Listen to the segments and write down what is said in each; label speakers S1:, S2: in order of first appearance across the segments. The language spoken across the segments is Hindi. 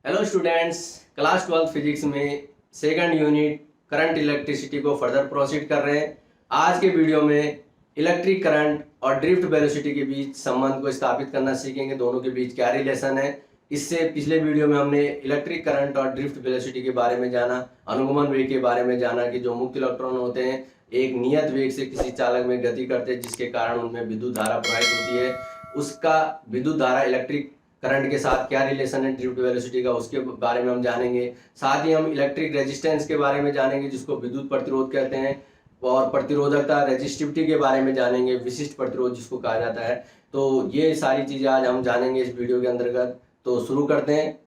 S1: हेलो स्टूडेंट्स, क्लास 12 फिजिक्स में सेकंड यूनिट करंट इलेक्ट्रिसिटी को फर्दर प्रोसीड कर रहे हैं। आज के वीडियो में इलेक्ट्रिक करंट और ड्रिफ्ट वेलोसिटी के बीच संबंध को स्थापित करना सीखेंगे, दोनों के बीच क्या रिलेशन है। इससे पिछले वीडियो में हमने इलेक्ट्रिक करंट और ड्रिफ्ट वेलोसिटी के बारे में जाना, अनुगमन वेग के बारे में जाना कि जो मुक्त इलेक्ट्रॉन होते हैं एक नियत वेग से किसी चालक में गति करते हैं जिसके कारण उनमें विद्युत धारा प्रवाहित होती है। उसका विद्युत धारा इलेक्ट्रिक करंट के साथ क्या रिलेशन है ड्रिफ्ट वेलोसिटी का, उसके बारे में हम जानेंगे। साथ ही हम इलेक्ट्रिक रेजिस्टेंस के बारे में जानेंगे जिसको विद्युत प्रतिरोध कहते हैं, और प्रतिरोधकता रेजिस्टिविटी के बारे में जानेंगे, विशिष्ट प्रतिरोध जिसको कहा जाता है। तो ये सारी चीजें आज हम जानेंगे इस वीडियो के अंतर्गत। तो शुरू करते हैं।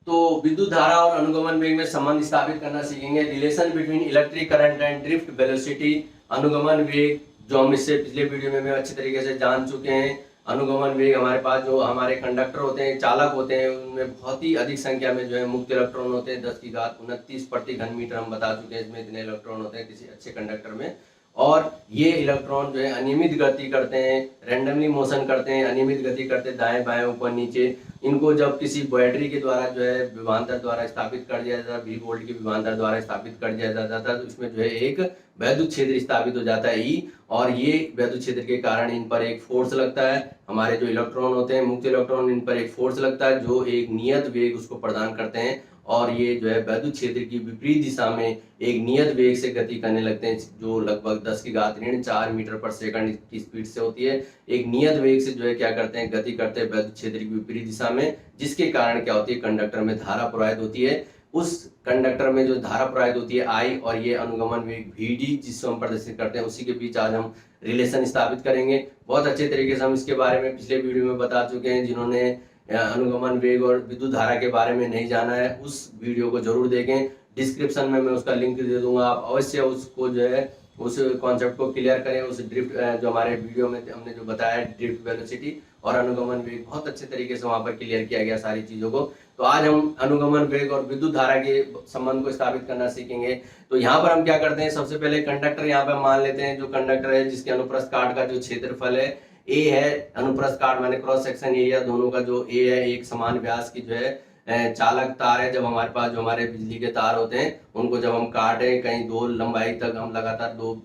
S1: तो विद्युत धारा और अनुगमन वेग में संबंध स्थापित करना सीखेंगे। Relation between electric current and drift velocity, अनुगमन वेग, जो हम इससे पिछले वीडियो में अच्छी तरीके से जान चुके हैं। अनुगमन वेग हमारे पास जो हमारे कंडक्टर होते हैं, चालक होते हैं, उनमें बहुत ही अधिक संख्या में जो है मुक्त इलेक्ट्रॉन होते हैं। 10 की घात 29 प्रति घन मीटर हम बता चुके हैं इसमें इतने इलेक्ट्रॉन होते हैं किसी अच्छे कंडक्टर में। और ये इलेक्ट्रॉन जो है अनियमित गति करते हैं, रैंडमली मोशन करते हैं, अनियमित गति करते हैं, दाएं बाएं ऊपर नीचे। इनको जब किसी बैटरी के द्वारा जो है विभवांतर द्वारा स्थापित कर दिया जाता है, V वोल्ट के विभवांतर द्वारा स्थापित कर दिया जाता था, तो इसमें जो है एक वैद्युत क्षेत्र स्थापित हो जाता है E। और ये वैद्युत क्षेत्र के कारण इन पर एक फोर्स लगता है। हमारे जो इलेक्ट्रॉन होते हैं मुक्त इलेक्ट्रॉन, इन पर एक फोर्स लगता है जो एक नियत वेग उसको प्रदान करते हैं। और ये जो है वैद्युत क्षेत्र की विपरीत दिशा में एक नियत वेग से गति करने लगते हैं, जो लगभग 10 की घात ऋण 4 मीटर पर सेकंड की स्पीड से होती है। एक नियत वेग से जो है क्या करते हैं, गति करते हैं वैद्युत क्षेत्र की विपरीत दिशा में, जिसके कारण क्या होती है, कंडक्टर में धारा प्रवाहित होती है। उस कंडक्टर में जो धारा प्रवाहित होती है I, और ये अनुगमन वेग VD जिससे हम प्रदर्शित करते हैं, उसी के बीच आज हम रिलेशन स्थापित करेंगे। बहुत अच्छे तरीके से हम इसके बारे में पिछले वीडियो में बता चुके हैं। जिन्होंने अनुगमन वेग और विद्युत धारा के बारे में नहीं जाना है उस वीडियो को जरूर देखें। डिस्क्रिप्शन में मैं उसका लिंक दे दूंगा, आप अवश्य उसको जो है उस कॉन्सेप्ट को क्लियर करें। उस ड्रिफ्ट जो हमारे वीडियो में हमने जो बताया ड्रिफ्ट वेलोसिटी और अनुगमन वेग, बहुत अच्छे तरीके से वहां पर क्लियर किया गया सारी चीजों को। तो आज हम अनुगमन वेग और विद्युत धारा के संबंध को स्थापित करना सीखेंगे। तो यहाँ पर हम क्या करते हैं, सबसे पहले कंडक्टर यहाँ पर मान लेते हैं। जो कंडक्टर है जिसके अनुप्रस्थ काट का जो क्षेत्रफल है A है, अनुप्रस्थ काट माने क्रॉस सेक्शन एरिया, दोनों का जो A है एक समान व्यास की जो है चालक तार है। जब हमारे पास जो हमारे बिजली के तार होते हैं उनको जब हम काटे कहीं दो लंबाई तक, हम लगातार दो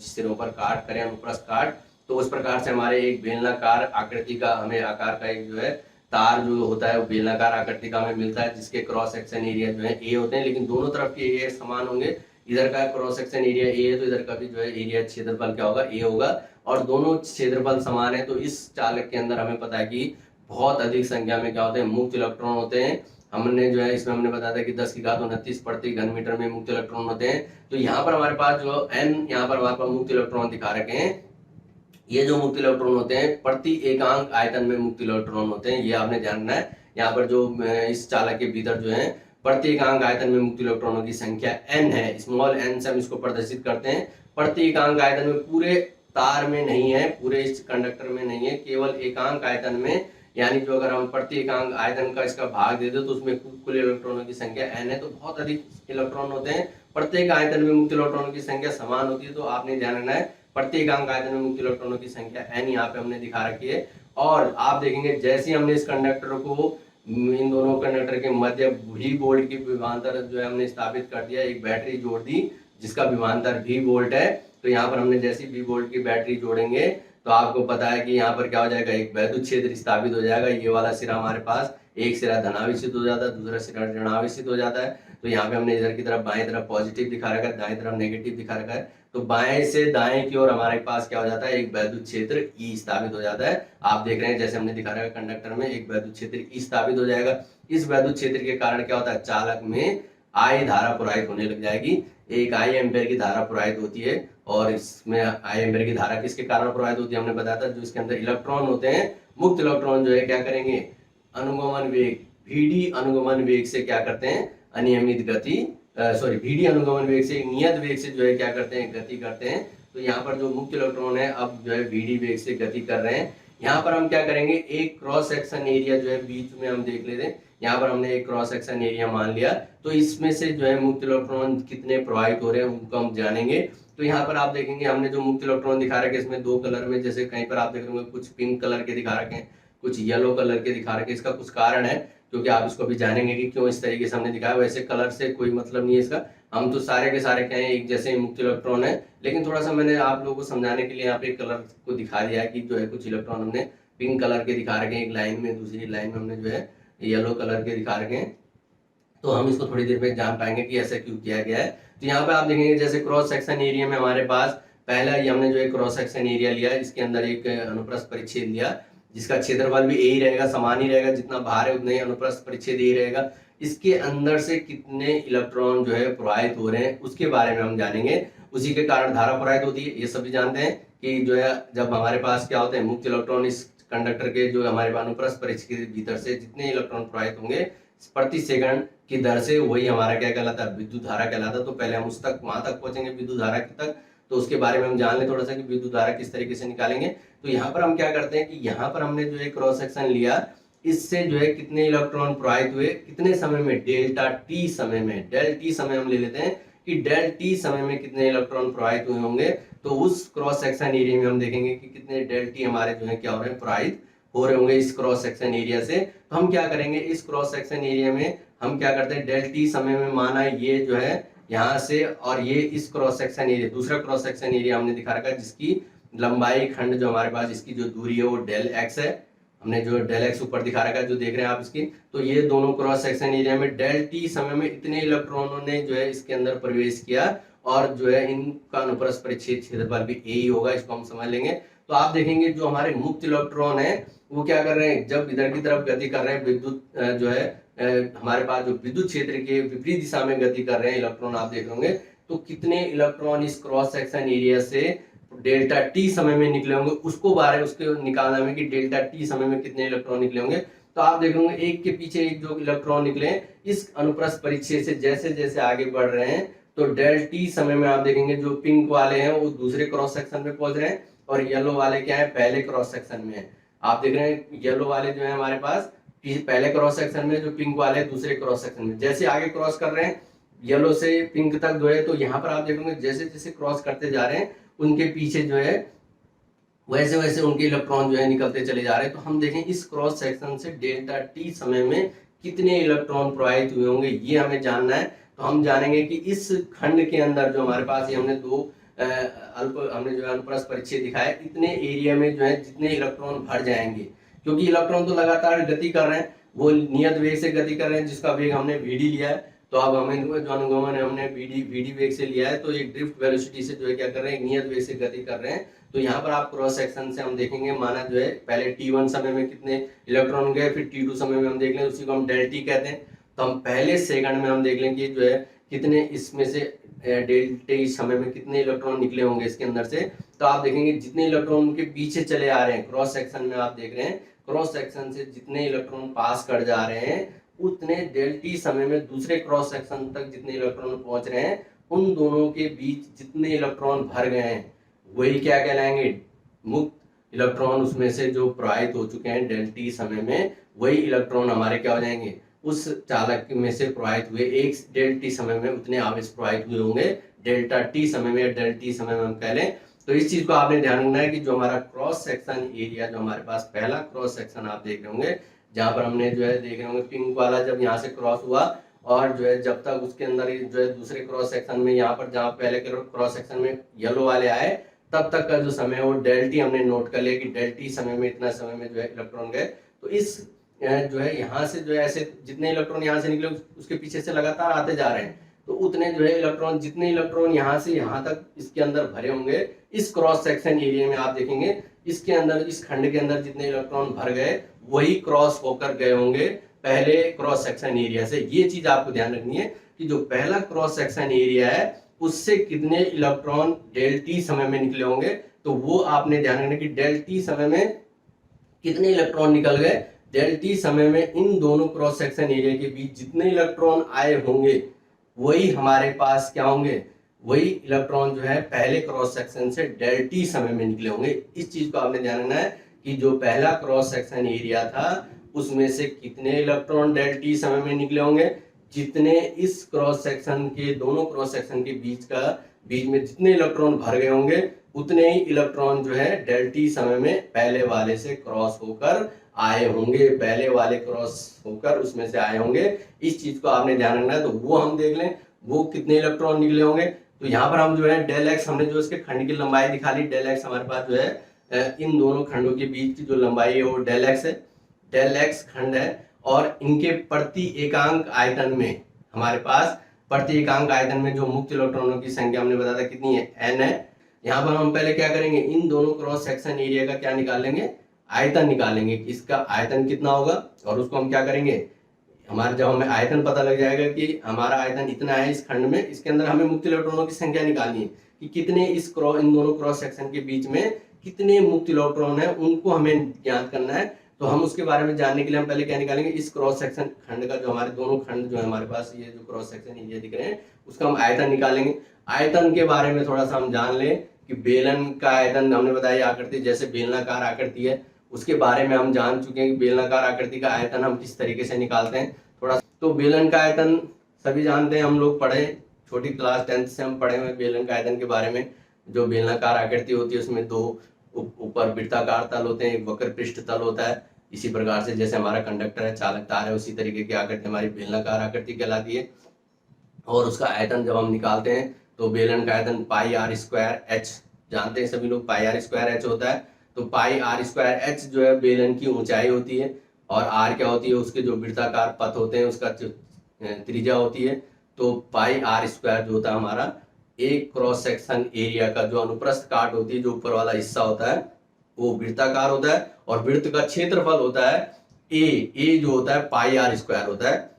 S1: सिरों पर काट करें अनुप्रस्थ काट, तो उस प्रकार से हमारे एक बेलनाकार आकृति का हमें आकार का एक जो है तार जो होता है वो बेलनाकार आकृति का हमें मिलता है, जिसके क्रॉस सेक्शन एरिया जो है A होते हैं। लेकिन दोनों तरफ के एरिया समान होंगे। इधर का क्रॉस सेक्शन एरिया A है तो इधर का भी जो है एरिया क्षेत्रफल क्या होगा, A होगा। और दोनों क्षेत्रफल समान है। तो इस चालक के अंदर हमें पता है कि बहुत अधिक संख्या में क्या होते हैं, मुक्त इलेक्ट्रॉन होते हैं। हमने जो है इसमें हमने बताया था कि 10 की घात 29 प्रति घन मीटर में मुक्त इलेक्ट्रॉन होते हैं। तो यहाँ पर हमारे पास जो N, यहाँ पर हमारे पास मुक्त इलेक्ट्रॉन दिखा रखे हैं। ये जो मुक्त इलेक्ट्रॉन होते हैं प्रति एकांक आयतन में मुक्त इलेक्ट्रॉन होते हैं, ये आपने ध्यान रखना है। यहाँ पर जो इस चालक के भीतर जो है प्रति एकांक आयतन में मुक्त इलेक्ट्रॉनों की संख्या N है, स्मॉल n से हम इसको प्रदर्शित करते हैं। प्रति एकांक आयतन में पूरे तार में नहीं है, पूरे इस कंडक्टर में नहीं है, केवल एकांक आयतन में। यानी जो अगर हम प्रति एकांक आयतन का इसका भाग दे दो तो उसमें कुल इलेक्ट्रॉनों की संख्या N है। तो बहुत अधिक इलेक्ट्रॉन होते हैं। प्रत्येक आयतन में मुक्त इलेक्ट्रॉनों की संख्या समान होती है। तो आपने ध्यान रखना है प्रत्येक एकांक आयतन में मुक्त इलेक्ट्रॉनों की संख्या N यहाँ पे हमने दिखा रखी है। और आप देखेंगे जैसे ही हमने इस कंडक्टर को इन दोनों कंडक्टर के मध्य V वोल्ट की विभवांतर जो है हमने स्थापित कर दिया, एक बैटरी जोड़ दी जिसका विभवांतर V वोल्ट है। तो यहाँ पर हमने जैसी V वोल्ट की बैटरी जोड़ेंगे तो आपको पता है कि यहाँ पर क्या हो जाएगा, एक वैद्युत क्षेत्र स्थापित हो जाएगा। ये वाला सिरा हमारे पास एक सिरा धनावेशित हो जाता है, दूसरा सिरा ऋणावेशित हो जाता है। तो यहाँ पे हमने इधर की तरफ बाएं तरफ पॉजिटिव दिखा रखा है, दाएं तरफ नेगेटिव दिखा रखा है। तो बाएं से दाएं की ओर हमारे पास क्या हो जाता है, एक वैद्युत क्षेत्र E स्थापित हो जाता है। आप देख रहे हैं जैसे हमने दिखा रखा है कंडक्टर में एक वैद्युत क्षेत्र E स्थापित हो जाएगा। इस वैद्युत क्षेत्र के कारण क्या होता है, चालक में I धारा प्रवाहित होने लग जाएगी। एक I एम्पेयर की धारा प्रवाहित होती है। और इसमें I एम्पेयर की धारा किसके कारण प्रवाहित होती है, हमने बताया था जो इसके अंदर इलेक्ट्रॉन होते हैं, मुक्त इलेक्ट्रॉन जो है क्या करेंगे, अनुगमन वेग VD अनुगमन वेग से क्या करते हैं, अनियमित गति VD अनुगमन वेग से नियत वेग से जो है क्या करते हैं, गति करते हैं। तो यहाँ पर जो मुक्त इलेक्ट्रॉन है अब जो है VD वेग से गति कर रहे हैं। यहाँ पर हम क्या करेंगे, एक क्रॉस सेक्शन एरिया जो है बीच में हम देख लेते हैं। यहाँ पर हमने एक क्रॉस सेक्शन एरिया मान लिया। तो इसमें से जो है मुक्त इलेक्ट्रॉन कितने प्रवाहित हो रहे हैं उनको हम जानेंगे। तो तो यहाँ पर आप देखेंगे हमने जो मुक्त इलेक्ट्रॉन दिखा रखे हैं इसमें दो कलर में, जैसे कहीं पर आप देख रहे होंगे कुछ पिंक कलर के दिखा रखे हैं, कुछ येलो कलर के दिखा रखे हैं। इसका कुछ कारण है क्योंकि आप इसको भी जानेंगे कि क्यों इस तरीके से हमने दिखाया। वैसे कलर से कोई मतलब नहीं है इसका, हम तो सारे के सारे कहें एक जैसे मुक्त इलेक्ट्रॉन है, लेकिन थोड़ा सा मैंने आप लोगों को समझाने के लिए यहाँ पे कलर को दिखा दिया है कि जो है कुछ इलेक्ट्रॉन हमने पिंक कलर के दिखा रखे हैं एक लाइन में, दूसरी लाइन में हमने जो है येलो कलर के दिखा रखे हैं। तो हम इसको थोड़ी देर में जान पाएंगे कि ऐसा क्यों किया गया है। तो यहाँ पे आप देखेंगे जैसे क्रॉस सेक्शन एरिया में हमारे पास पहला ये हमने जो है क्रॉस सेक्शन एरिया लिया है, इसके अंदर एक अनुप्रस्थ परिच्छेद लिया जिसका क्षेत्रफल भी यही रहेगा, समान ही रहेगा, जितना भार है उतना ही अनुप्रस्थ परिच्छेद यही रहेगा। इसके अंदर से कितने इलेक्ट्रॉन जो है प्रवाहित हो रहे हैं उसके बारे में हम जानेंगे। उसी के कारण धारा प्रवाहित होती है, ये सभी जानते हैं कि जो है जब हमारे पास क्या होते हैं मुक्त इलेक्ट्रॉन इस कंडक्टर के जो हमारे पास अनुप्रस्थ परिच्छेद के भीतर से जितने इलेक्ट्रॉन प्रवाहित होंगे प्रति सेकंड की दर से, वही हमारा क्या कहलाता है विद्युत धारा कहलाता है। तो पहले हम उस तक वहां तक पहुंचेंगे विद्युत धारा तक, तो उसके बारे में हम जान लें थोड़ा सा कि विद्युत धारा किस तरीके से निकालेंगे। तो यहाँ पर हम क्या करते हैं कि यहाँ पर हमने जो है क्रॉस सेक्शन लिया, इससे जो है कितने इलेक्ट्रॉन प्रवाहित हुए कितने समय में, डेल्टा टी समय में, डेल टी समय हम ले लेते हैं कि डेल टी समय में कितने इलेक्ट्रॉन प्रवाहित हुए होंगे। तो उस क्रॉस सेक्शन एरिया में हम देखेंगे कि कितने डेल टी हमारे जो है क्या हो रहे हैं प्रवाहित हो रहे होंगे इस क्रॉस सेक्शन एरिया से। तो हम क्या करेंगे इस क्रॉस सेक्शन एरिया में हम क्या करते हैं डेल टी समय में माना ये जो है यहाँ से, और ये इस क्रॉस सेक्शन एरिया दूसरा क्रॉस सेक्शन एरिया हमने दिखा रखा है जिसकी लंबाई खंड जो हमारे पास इसकी जो दूरी है वो डेल एक्स है, हमने जो डेल एक्स ऊपर दिखा रखा है जो देख रहे हैं आप इसकी। तो ये दोनों क्रॉस सेक्शन एरिया में डेल टी समय में इतने इलेक्ट्रॉनों ने जो है इसके अंदर प्रवेश किया, और जो है इनका अनुप्रस्थ परिच्छेद क्षेत्रफल भी यही होगा, इसको हम समझ लेंगे। तो आप देखेंगे जो हमारे मुक्त इलेक्ट्रॉन है वो क्या कर रहे हैं, जब इधर की तरफ गति कर रहे हैं विद्युत जो है हमारे पास जो विद्युत क्षेत्र के विपरीत दिशा में गति कर रहे हैं इलेक्ट्रॉन आप देख होंगे, तो कितने इलेक्ट्रॉन इस क्रॉस सेक्शन एरिया से डेल्टा टी समय में निकले होंगे उसको बारे उसके निकालना में कि डेल्टा टी समय में कितने इलेक्ट्रॉन निकले होंगे। तो आप देख होंगे एक के पीछे एक जो इलेक्ट्रॉन निकले इस अनुप्रस्थ परिच्छेद से जैसे जैसे आगे बढ़ रहे हैं, तो डेल टी समय में आप देखेंगे जो पिंक वाले हैं वो दूसरे क्रॉस सेक्शन में पहुंच रहे हैं, और येलो वाले क्या है पहले क्रॉस सेक्शन में है। आप देख रहे हैं येलो वाले जो है हमारे पास पहले क्रॉस सेक्शन में, जो पिंक वाले दूसरे क्रॉस सेक्शन में। जैसे आगे क्रॉस कर रहे हैं येलो से पिंक तक जो है, तो यहाँ पर आप देखोगे जैसे जैसे क्रॉस करते जा रहे हैं उनके पीछे जो है वैसे वैसे उनके इलेक्ट्रॉन जो है निकलते चले जा रहे हैं। तो हम देखें इस क्रॉस सेक्शन से डेल्टा टी समय में कितने इलेक्ट्रॉन प्रवाहित हुए होंगे ये हमें जानना है। तो हम जानेंगे कि इस खंड के अंदर जो हमारे पास ये हमने दो हमने जो अनुप्रस्थ परिच्छेद दिखाया, इतने एरिया में जो है जितने इलेक्ट्रॉन भर जाएंगे, क्योंकि इलेक्ट्रॉन तो लगातार गति कर रहे हैं, वो नियत वेग से गति कर रहे हैं जिसका वेग हमने वीडी लिया है। तो अब हमें जो अनुगमन है हमने वीडी वेग से लिया है, तो एक ड्रिफ्ट वेलोसिटी से जो है क्या कर रहे हैं नियत वेग से गति कर रहे हैं। तो यहाँ पर आप क्रॉस सेक्शन से हम देखेंगे माना जो है पहले t1 समय में कितने इलेक्ट्रॉन गए, फिर t2 समय में हम देख लें, उसी को हम डेल टी कहते हैं। तो हम पहले सेकंड में हम देख लें कि जो है कितने इसमें से डेल टी समय में कितने इलेक्ट्रॉन निकले होंगे इसके अंदर से। तो आप देखेंगे जितने इलेक्ट्रॉन उनके पीछे चले आ रहे हैं क्रॉस सेक्शन में, आप देख रहे हैं क्रॉस सेक्शन से जितने इलेक्ट्रॉन पास कर जा रहे हैं उतने डेल टी समय में दूसरे क्रॉस सेक्शन तक जितने इलेक्ट्रॉन पहुंच रहे हैं उन दोनों के बीच जितने इलेक्ट्रॉन भर गए हैं वही क्या कहलाएंगे मुक्त इलेक्ट्रॉन। उसमें से जो प्रवाहित हो चुके हैं डेल टी समय में वही इलेक्ट्रॉन हमारे क्या हो जाएंगे उस चालक में से प्रवाहित हुए एक डेल टी समय में उतने आवेश प्रवाहित हुए होंगे डेल्टा टी समय में या डेल टी समय में हम कह लें। तो इस चीज को आपने ध्यान रखना है कि जो हमारा क्रॉस सेक्शन एरिया जो हमारे पास पहला क्रॉस सेक्शन आप देख रहे होंगे जहां पर हमने जो है देख रहे होंगे पिंक वाला जब यहाँ से क्रॉस हुआ और जो है जब तक उसके अंदर जो है दूसरे क्रॉस सेक्शन में यहाँ पर जहाँ पहले क्रॉस सेक्शन में येलो वाले आए तब तक का जो समय है वो डेल टी हमने नोट कर लिया कि डेल टी समय में इतना समय में जो है इलेक्ट्रॉन गए। तो इस जो है यहाँ से जो है ऐसे जितने इलेक्ट्रॉन यहाँ से निकले उसके पीछे से लगातार आते जा रहे हैं, तो उतने जो है इलेक्ट्रॉन जितने इलेक्ट्रॉन यहाँ से यहाँ तक इसके अंदर भरे होंगे इस क्रॉस सेक्शन एरिया में आप देखेंगे इसके अंदर इस खंड के अंदर जितने इलेक्ट्रॉन भर गए वही क्रॉस होकर गए होंगे पहले क्रॉस सेक्शन एरिया से। ये चीज आपको ध्यान रखनी है कि जो पहला क्रॉस सेक्शन एरिया है उससे कितने इलेक्ट्रॉन डेल टी समय में निकले होंगे, तो वो आपने ध्यान रखना कि डेल टी समय में कितने इलेक्ट्रॉन निकल गए। डेल टी समय में इन दोनों क्रॉस सेक्शन एरिया के बीच जितने इलेक्ट्रॉन आए होंगे वही हमारे पास क्या होंगे, वही इलेक्ट्रॉन जो है पहले क्रॉस सेक्शन से डेल टी समय में निकले होंगे। इस चीज को आपने ध्यान रखना है कि जो पहला क्रॉस सेक्शन एरिया था उसमें से कितने इलेक्ट्रॉन डेल टी समय में निकले होंगे, जितने इस क्रॉस सेक्शन के दोनों क्रॉस सेक्शन के बीच का बीच में जितने इलेक्ट्रॉन भर गए होंगे उतने ही इलेक्ट्रॉन जो है डेल टी समय में पहले वाले से क्रॉस होकर आए होंगे, पहले वाले क्रॉस होकर उसमें से आए होंगे। इस चीज को आपने ध्यान रखना है। तो वो हम देख लें वो कितने इलेक्ट्रॉन निकले होंगे। तो यहाँ पर हम जो है डेल एक्स, हमने जो इसके खंड की लंबाई दिखा ली, डेल एक्स हमारे पास जो है इन दोनों खंडों के बीच की जो लंबाई है वो डेल एक्स है, डेल एक्स खंड है। और इनके प्रति एकांक आयतन में हमारे पास प्रति एकांक आयतन में जो मुक्त इलेक्ट्रॉनों की संख्या हमने बताया था कितनी है, एन है। यहाँ पर हम पहले क्या करेंगे, इन दोनों क्रॉस सेक्शन एरिया का क्या निकालेंगे, आयतन निकालेंगे, इसका आयतन कितना होगा। और उसको हम क्या करेंगे, हमारे जब हमें आयतन पता लग जाएगा कि हमारा आयतन इतना है इस खंड में, इसके अंदर हमें मुक्त इलेक्ट्रॉनों की संख्या निकालनी है कि कितने इन दोनों क्रॉस सेक्शन के बीच में कितने मुक्त इलेक्ट्रॉन है, उनको हमें ज्ञात करना है। तो हम उसके बारे में जानने के लिए हम पहले क्या निकालेंगे, इस क्रॉस सेक्शन खंड का जो हमारे दोनों खंड जो है हमारे पास ये जो क्रॉस सेक्शन एरिया दिख रहे हैं उसका हम आयतन निकालेंगे। आयतन के बारे में थोड़ा सा हम जान लें कि बेलन का आयतन हमने बताया आकृति जैसे बेलनाकार आकृति है, उसके बारे में हम जान चुके हैं कि बेलनाकार आकृति का आयतन हम किस तरीके से निकालते हैं थोड़ा। तो बेलन का आयतन सभी जानते हैं, हम लोग पढ़े छोटी क्लास 10th से हम पढ़े हुए बेलन का आयतन के बारे में। जो बेलनाकार आकृति होती है उसमें दो ऊपर वृत्ताकार तल होते हैं, एक वक्र पृष्ठ तल होता है। इसी प्रकार से जैसे हमारा कंडक्टर है, चालक तार है, उसी तरीके की आकृति हमारी बेलनाकार आकृति कहलाती है। और उसका आयतन जब हम निकालते हैं तो बेलन का आयतन पाई आर स्क्वायर एच, जानते हैं सभी लोग पाई आर स्क्वायर एच होता है। तो पाई आर स्क्वायर एच जो है बेलन की ऊंचाई होती है, और आर क्या होती है, उसके जो वृत्ताकार पथ होते हैं उसका त्रिज्या होती है। तो पाई आर स्क्वायर जो होता है हमारा एक क्रॉस सेक्शन एरिया का जो अनुप्रस्थ काट होती है, जो ऊपर वाला हिस्सा होता है वो वृत्ताकार होता है, और वृत्त का क्षेत्रफल होता है ए जो होता है पाई आर स्क्वायर होता है।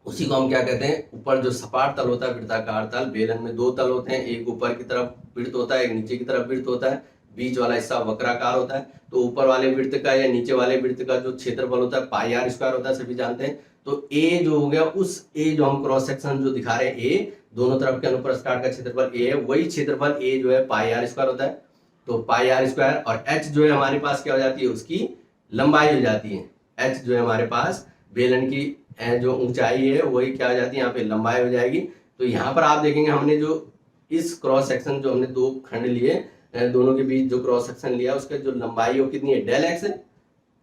S1: उसी को हम क्या कहते हैं, ऊपर जो सपाट तल होता है वृत्ताकार तल, बेलन में दो तल होते हैं, एक ऊपर की तरफ वृत्त होता है, एक नीचे की तरफ वृत्त होता है, बीच वाला हिस्सा वक्राकार होता है। तो ऊपर वाले वृत्त का या नीचे वाले वृत्त का जो क्षेत्रफल होता है पाई आर स्क्वायर होता है, सभी जानते हैं। तो ए जो हो गया, उस ए जो हम क्रॉस सेक्शन जो दिखा रहे हैं ए, दोनों तरफ के अनुप्रस्थ काट का क्षेत्रफल ए है, वही क्षेत्रफल ए जो है पाई आर स्क्वायर होता है। तो पाई आर स्क्वायर, और एच जो है हमारे पास क्या हो जाती है, उसकी लंबाई हो जाती है। एच जो है हमारे पास बेलन की जो ऊंचाई है वही क्या हो जाती है, यहाँ पे लंबाई हो जाएगी। तो यहाँ पर आप देखेंगे हमने जो इस क्रॉस सेक्शन जो हमने दो खंड लिए, दोनों के बीच जो क्रॉस सेक्शन लिया उसका जो लंबाई है वो कितनी है, डेल एक्स है।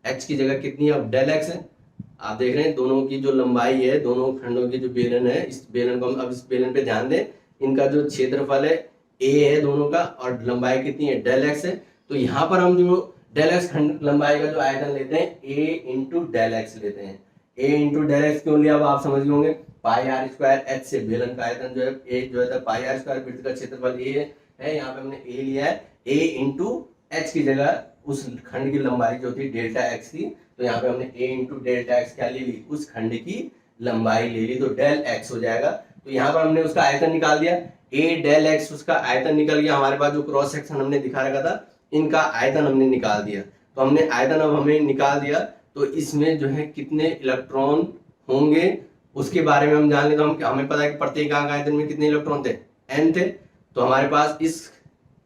S1: एक्स की जगह कितनी है, अब डेल एक्स है। आप देख रहे हैं दोनों की जो लंबाई है, दोनों खंडों की जो बेलन है, इस बेलन को हम अब इस बेलन पे ध्यान दें, इनका जो क्षेत्रफल है ए है दोनों का, और लंबाई कितनी है, डेल एक्स है। तो यहाँ पर हम जो डेल एक्स खंड लंबाई का जो आयतन लेते हैं ए इंटू डेल एक्स लेते हैं। ए इंटू डेल एक्स क्यों लिया, अब आप समझ गए होंगे। पाई आर स्क्वायर एच से बेलन का आयतन जो है ए जो है पाई आर स्क्वायर, वृत्त का क्षेत्रफल ए है, यहाँ पे हमने ए लिया है। ए इंटू एच की जगह उस खंड की लंबाई जो थी डेल्टा एक्स थी, तो यहाँ पे हमने ए इंटू डेल्टा एक्स क्या ले ली, उस खंड की लंबाई ले ली, तो डेल एक्स हो जाएगा। तो यहाँ पर हमने उसका आयतन निकाल दिया, ए डेल एक्स उसका आयतन निकल गया। हमारे पास जो क्रॉस सेक्शन हमने दिखा रखा था इनका आयतन हमने निकाल दिया। तो हमने आयतन अब हमें निकाल दिया, तो इसमें जो है कितने इलेक्ट्रॉन होंगे उसके बारे में हम जान लें। तो हमें पता है कि प्रत्येक आयतन में कितने इलेक्ट्रॉन थे, एन थे। तो हमारे पास इस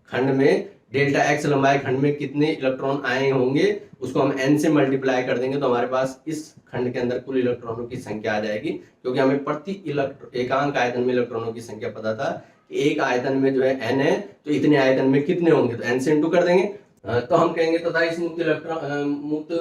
S1: खंड में डेल्टा एक्स लंबाई खंड में कितने इलेक्ट्रॉन आए होंगे उसको हम एन से मल्टीप्लाई कर देंगे, तो हमारे पास इस खंड के अंदर कुल इलेक्ट्रॉनों की संख्या आ जाएगी। क्योंकि हमें प्रति एकांक आयतन में इलेक्ट्रॉनों की संख्या पता था कि एक आयतन में जो है एन है, तो इतने आयतन में कितने होंगे, तो एन से इंटू कर देंगे। तो हम कहेंगे तथा इस मुक्त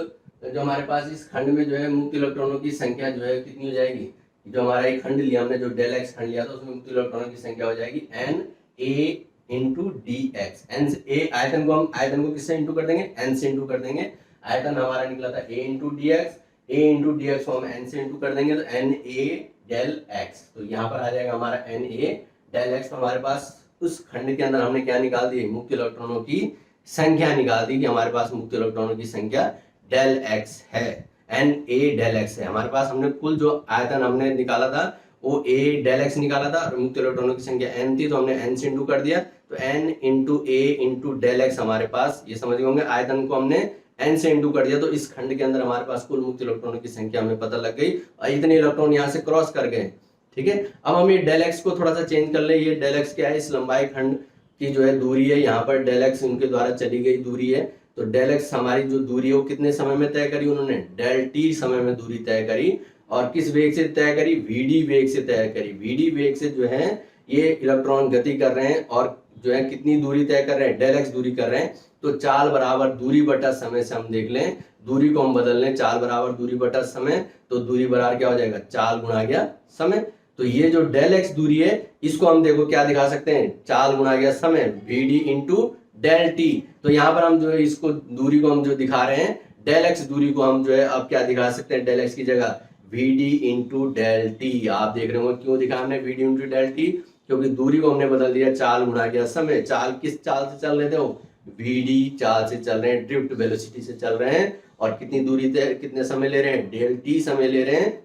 S1: जो हमारे पास इस खंड में जो है मुक्त इलेक्ट्रॉनों की संख्या जो है कितनी हो जाएगी, जो हमारा एक खंड लिया हमने, जो डेल एक्स खंड लिया था उसमें मुक्त इलेक्ट्रॉनों की संख्या हो जाएगी N A into D X. N से ए आयतन को हम आयतन को किससे इंटू कर देंगे, एन से इंटू कर देंगे। आयतन हमारा निकला था ए इंटू डी एक्स, ए इंटू डी एक्स को हम एन से इंटू कर देंगे, तो एन ए डेल एक्स। तो यहाँ पर आ जाएगा हमारा एन ए डेल एक्स। तो हमारे पास उस खंड के अंदर हमने क्या निकाल दी, मुक्त इलेक्ट्रॉनों की संख्या निकाल दी कि हमारे पास मुक्त इलेक्ट्रॉनों की संख्या डेल एक्स है, एन ए डेल एक्स है। हमारे पास हमने कुल जो आयतन हमने निकाला था वो ए डेल एक्स निकाला था, और मुक्त इलेक्ट्रॉनों की संख्या एन थी, तो हमने एन से इंटू कर दिया। तो N into A into del x हमारे पास, ये समझ गए होंगे, आयतन को हमने एन से इंटू कर दिया, तो इस खंड के अंदर हमारे पास कुल मुक्त इलेक्ट्रॉनों की संख्या हमें पता लग गई, और इतने इलेक्ट्रॉन यहाँ से क्रॉस कर गए। ठीक है, अब हम ये डेल एक्स को थोड़ा सा चेंज कर ले। ये डेल एक्स क्या है, इस लंबाई खंड की जो है दूरी है, यहाँ पर डेल एक्स उनके द्वारा चली गई दूरी है। तो डेल एक्स हमारी जो दूरी है वो कितने समय में तय करी उन्होंने, डेल टी समय में दूरी तय करी। और किस वेग से तय करी, वीडी वेग से तय करी। वीडी वेग से जो है ये इलेक्ट्रॉन गति कर रहे हैं और जो है कितनी दूरी तय कर रहे हैं, डेल एक्स दूरी कर रहे हैं। तो चाल बराबर दूरी बटा समय से हम देख लें, दूरी को हम बदल लें, चाल बराबर दूरी बटा समय, तो दूरी बराबर क्या हो जाएगा, चाल गुणा गया समय। तो ये जो डेल एक्स दूरी है इसको हम देखो क्या दिखा सकते हैं, चाल गुणा गया समय, V D into del T. तो यहाँ पर हम जो है इसको दूरी को हम जो दिखा रहे हैं, डेल एक्स दूरी को हम जो है अब क्या दिखा सकते हैं, डेल एक्स की जगह V D into del T. आप देख रहे हो क्यों दिखा हमने V D into del T, क्योंकि दूरी को हमने बदल दिया, चाल गुणा गया समय। चाल किस चाल से चल रहे थे, वो वी डी चाल से चल रहे हैं, ड्रिफ्ट वेलोसिटी से चल रहे हैं। और कितनी दूरी तय, कितने समय ले रहे हैं, डेल टी समय ले रहे हैं।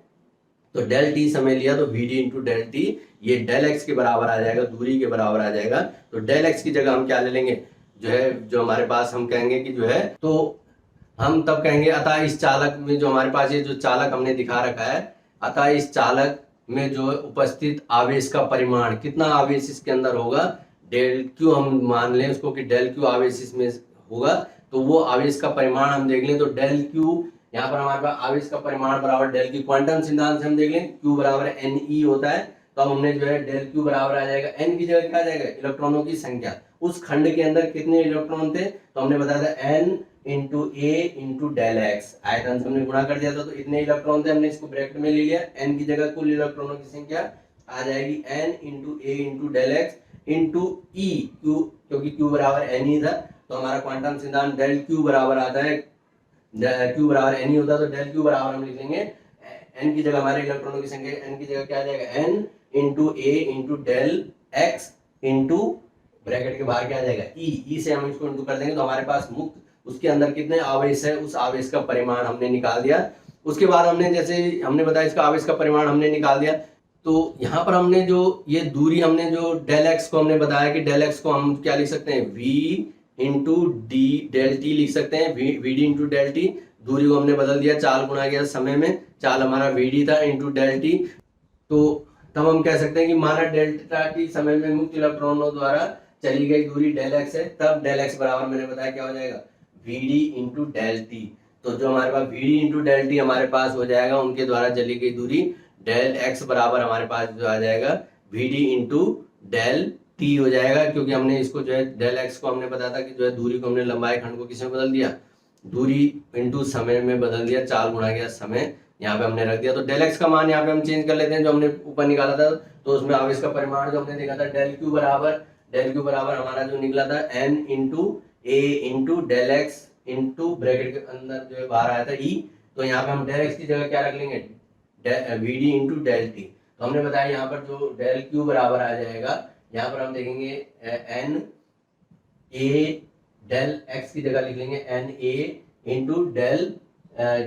S1: तो डेल टी समय लिया तो V D into del T, ये डेल एक्स के बराबर आ जाएगा, दूरी के बराबर आ जाएगा। तो डेल एक्स की जगह हम क्या ले लेंगे, जो है जो हमारे पास हम कहेंगे कि जो है, तो हम तब कहेंगे अतः इस चालक में जो हमारे पास ये जो चालक हमने दिखा रखा है, अतः इस चालक में जो उपस्थित आवेश का परिमाण, कितना आवेश इसके अंदर होगा, डेल क्यू हम मान लें उसको कि डेल क्यू आवेश इसमें होगा। तो वो आवेश का परिमाण हम देख लें, तो डेल क्यू यहाँ पर हमारे पास आवेश का परिमाण बराबर डेल क्यू, क्वांटम सिद्धांत से हम देख लें क्यू बराबर एन ई होता है। तो हमने जो है डेल क्यू बराबर आ जाएगा, एन की जगह क्या आ जाएगा, इलेक्ट्रॉनों की संख्या। उस खंड के अंदर कितने इलेक्ट्रॉन थे, तो हमने बताया था N into A into del x, आयतन से हमने गुणा कर दिया था, तो इतने इलेक्ट्रॉन थे, हमने इसको ब्रैकेट में ले लिया। एन की जगह कुल इलेक्ट्रॉनों की संख्या आ जाएगी N into A into del X into E Q, क्योंकि क्यू बराबर एन ही था। तो हमारा क्वांटम सिद्धांत डेल क्यू बराबर आता है, क्यू बराबर एन ही होता है, तो डेल क्यू बराबर हम लिख लेंगे एन की जगह हमारे इलेक्ट्रॉनों की संख्या, एन की जगह क्या आ जाएगा, N into A into del X into bracket के बाहर क्या आ जाएगा ई से हम इसको इंटू कर देंगे। तो हमारे पास मुक्त उसके अंदर कितने आवेश है, उस आवेश का परिमाण हमने निकाल दिया। उसके बाद हमने जैसे हमने बताया इसका आवेश का परिमाण हमने निकाल दिया। तो यहाँ पर हमने जो ये दूरी हमने जो डेल एक्स को हमने बताया कि डेल एक्स को हम क्या लिख सकते हैं, V into D del T लिख सकते हैं, V D into del T. दूरी को हमने बदल दिया, चाल गुणा गया समय में, चाल हमारा वी डी था इंटू डेल टी। तो तब हम कह सकते हैं कि माना डेल्टा टी समय में मुक्त इलेक्ट्रॉनों द्वारा चली गई दूरी डेल एक्स है, तब डेल एक्स बराबर मैंने बताया क्या हो जाएगा, V D into del T. तो जो हमारे पास V D into del T हमारे पास हो जाएगा, उनके द्वारा चली गई दूरी डेल एक्स बराबर हमारे पास जो आ जाएगा V D into del T हो जाएगा। क्योंकि हमने इसको जो है डेल एक्स को हमने बताया था कि जो है दूरी को हमने लंबाई खंड को किसमें बदल दिया, दूरी इंटू समय में बदल दिया, चाल गुणा गया समय, यहाँ पे हमने रख दिया। तो डेल एक्स का मान यहाँ पे हम चेंज कर लेते हैं, जो हमने ऊपर निकाला था। तो उसमें आवेश का परिमाण जो हमने देखा था डेल क्यू बराबर हमारा जो निकला था N into A into del X into bracket के अंदर जो है बाहर आया था ई। तो यहाँ पे हम डेल एक्स की जगह क्या रख लेंगे, V D into del T. तो हमने बताया यहाँ पर जो डेल क्यू बराबर आ जाएगा, यहाँ पर हम देखेंगे एन ए डेल एक्स की जगह लिख लेंगे N A into del